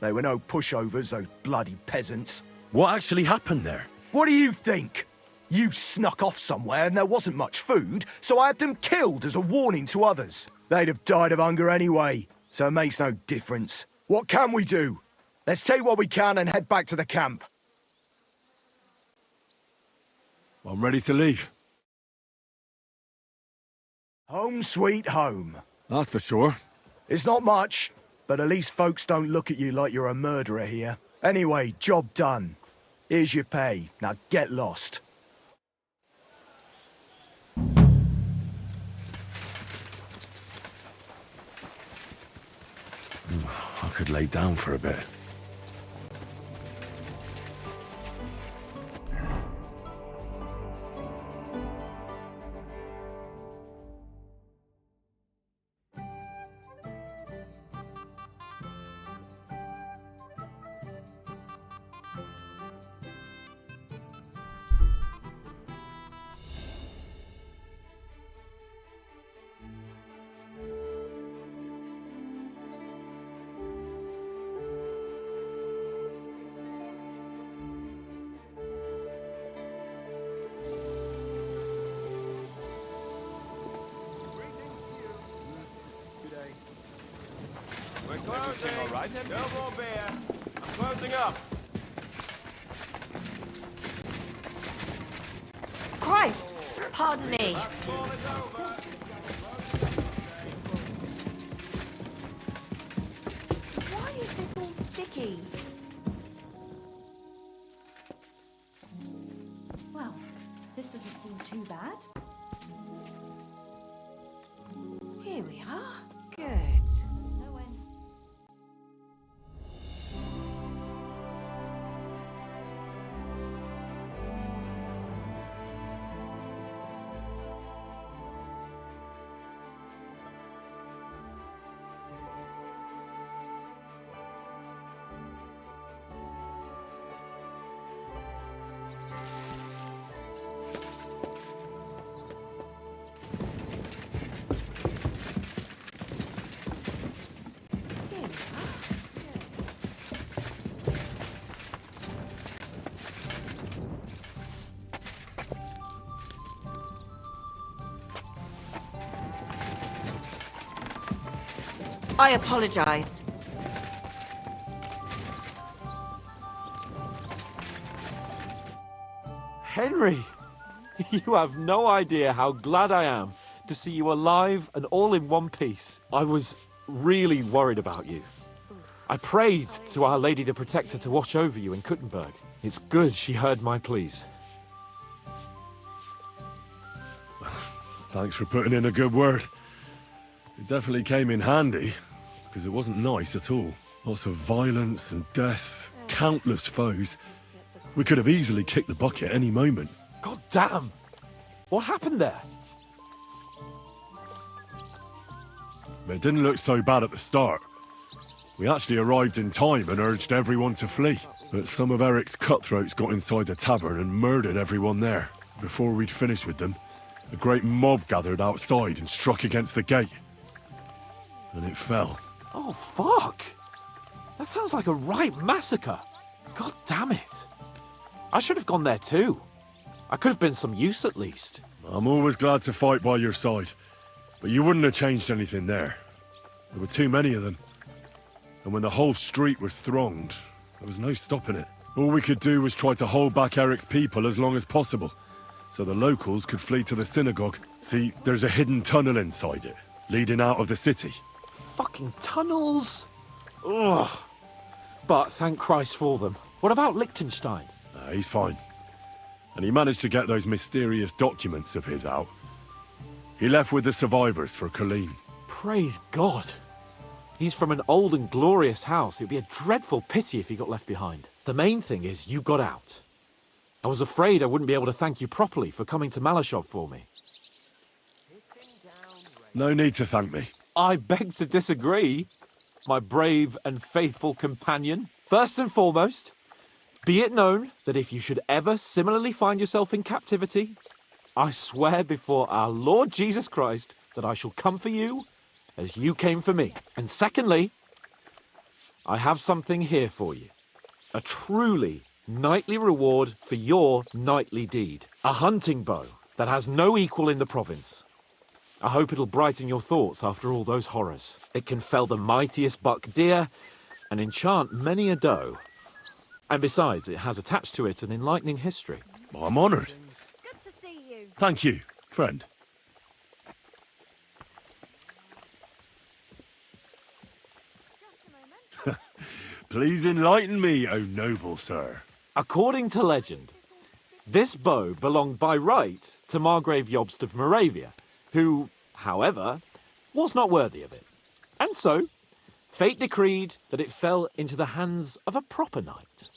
[SPEAKER 15] They were no pushovers, those bloody peasants.
[SPEAKER 1] What actually happened there?
[SPEAKER 15] What do you think? You snuck off somewhere and there wasn't much food, so I had them killed as a warning to others. They'd have died of hunger anyway, so it makes no difference. What can we do? Let's take what we can and head back to the camp.
[SPEAKER 6] I'm ready to leave.
[SPEAKER 15] Home sweet home.
[SPEAKER 6] That's for sure.
[SPEAKER 15] It's not much, but at least folks don't look at you like you're a murderer here. Anyway, job done. Here's your pay. Now get lost.
[SPEAKER 1] I could lay down for a bit.
[SPEAKER 17] Closing, all right? No more beer. I'm closing up.
[SPEAKER 19] Christ! Pardon me. Why is this all sticky? Well, this doesn't seem too bad. Here we are. Good. No end.
[SPEAKER 12] I apologize.
[SPEAKER 22] Henry, you have no idea how glad I am to see you alive and all in one piece. I was really worried about you. I prayed to Our Lady the Protector to watch over you in Kuttenberg. It's good she heard my pleas.
[SPEAKER 1] Thanks for putting in a good word. It definitely came in handy, because it wasn't nice at all. Lots of violence and death, countless foes. We could have easily kicked the bucket any moment.
[SPEAKER 22] God damn! What happened there?
[SPEAKER 1] It didn't look so bad at the start. We actually arrived in time and urged everyone to flee. But some of Eric's cutthroats got inside the tavern and murdered everyone there. Before we'd finished with them, a great mob gathered outside and struck against the gate. And it fell.
[SPEAKER 22] Oh, fuck! That sounds like a right massacre. God damn it. I should have gone there too. I could have been some use at least.
[SPEAKER 1] I'm always glad to fight by your side. But you wouldn't have changed anything there. There were too many of them. And when the whole street was thronged, there was no stopping it. All we could do was try to hold back Eric's people as long as possible, so the locals could flee to the synagogue. See, there's a hidden tunnel inside it, leading out of the city.
[SPEAKER 22] Fucking tunnels! Ugh. But thank Christ for them. What about Liechtenstein?
[SPEAKER 1] He's fine. And he managed to get those mysterious documents of his out. He left with the survivors for Colleen.
[SPEAKER 22] Praise God. He's from an old and glorious house. It'd be a dreadful pity if he got left behind. The main thing is you got out. I was afraid I wouldn't be able to thank you properly for coming to Malashov for me.
[SPEAKER 1] No need to thank me.
[SPEAKER 22] I beg to disagree, my brave and faithful companion. First and foremost, be it known that if you should ever similarly find yourself in captivity, I swear before our Lord Jesus Christ that I shall come for you as you came for me. And secondly, I have something here for you. A truly knightly reward for your knightly deed. A hunting bow that has no equal in the province. I hope it'll brighten your thoughts after all those horrors. It can fell the mightiest buck deer and enchant many a doe. And besides, it has attached to it an enlightening history.
[SPEAKER 1] I'm honoured.
[SPEAKER 21] Good to see you.
[SPEAKER 1] Thank you, friend. Please enlighten me, O noble sir.
[SPEAKER 22] According to legend, this bow belonged by right to Margrave Jobst of Moravia, who, however, was not worthy of it. And so, fate decreed that it fell into the hands of a proper knight.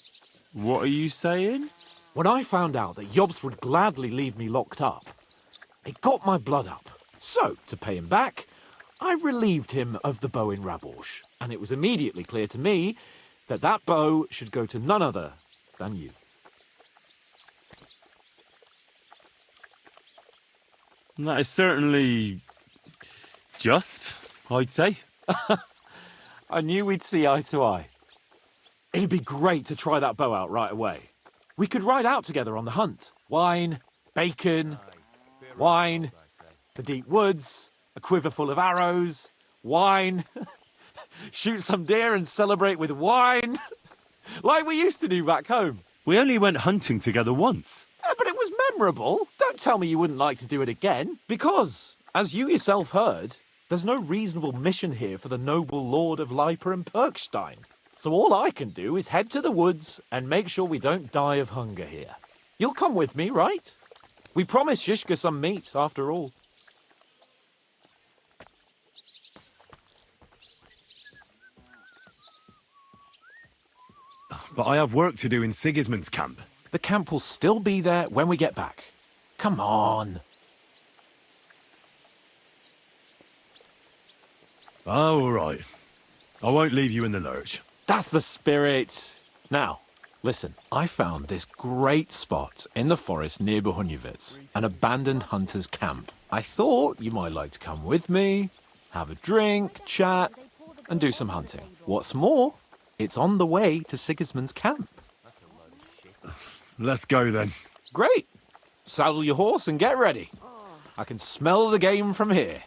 [SPEAKER 1] What are you saying?
[SPEAKER 22] When I found out that Jobst would gladly leave me locked up, it got my blood up. So, to pay him back, I relieved him of the bow in Raborsch, and it was immediately clear to me that that bow should go to none other than you.
[SPEAKER 1] That is certainly just, I'd say.
[SPEAKER 22] I knew we'd see eye to eye. It'd be great to try that bow out right away. We could ride out together on the hunt. Wine, bacon, wine, the deep woods, a quiver full of arrows, wine, shoot some deer and celebrate with wine, like we used to do back home.
[SPEAKER 1] We only went hunting together once.
[SPEAKER 22] But it was memorable. Don't tell me you wouldn't like to do it again. Because, as you yourself heard, there's no reasonable mission here for the noble lord of Leiper and Perkstein. So all I can do is head to the woods and make sure we don't die of hunger here. You'll come with me, right? We promised Shishka some meat, after all.
[SPEAKER 1] But I have work to do in Sigismund's camp.
[SPEAKER 22] The camp will still be there when we get back. Come on.
[SPEAKER 1] Oh, all right. I won't leave you in the lurch.
[SPEAKER 22] That's the spirit. Now, listen. I found this great spot in the forest near Bohunjevitz, an abandoned hunter's camp. I thought you might like to come with me, have a drink, chat, and do some hunting. What's more, it's on the way to Sigismund's camp.
[SPEAKER 1] Let's go then.
[SPEAKER 22] Great. Saddle your horse and get ready. I can smell the game from here.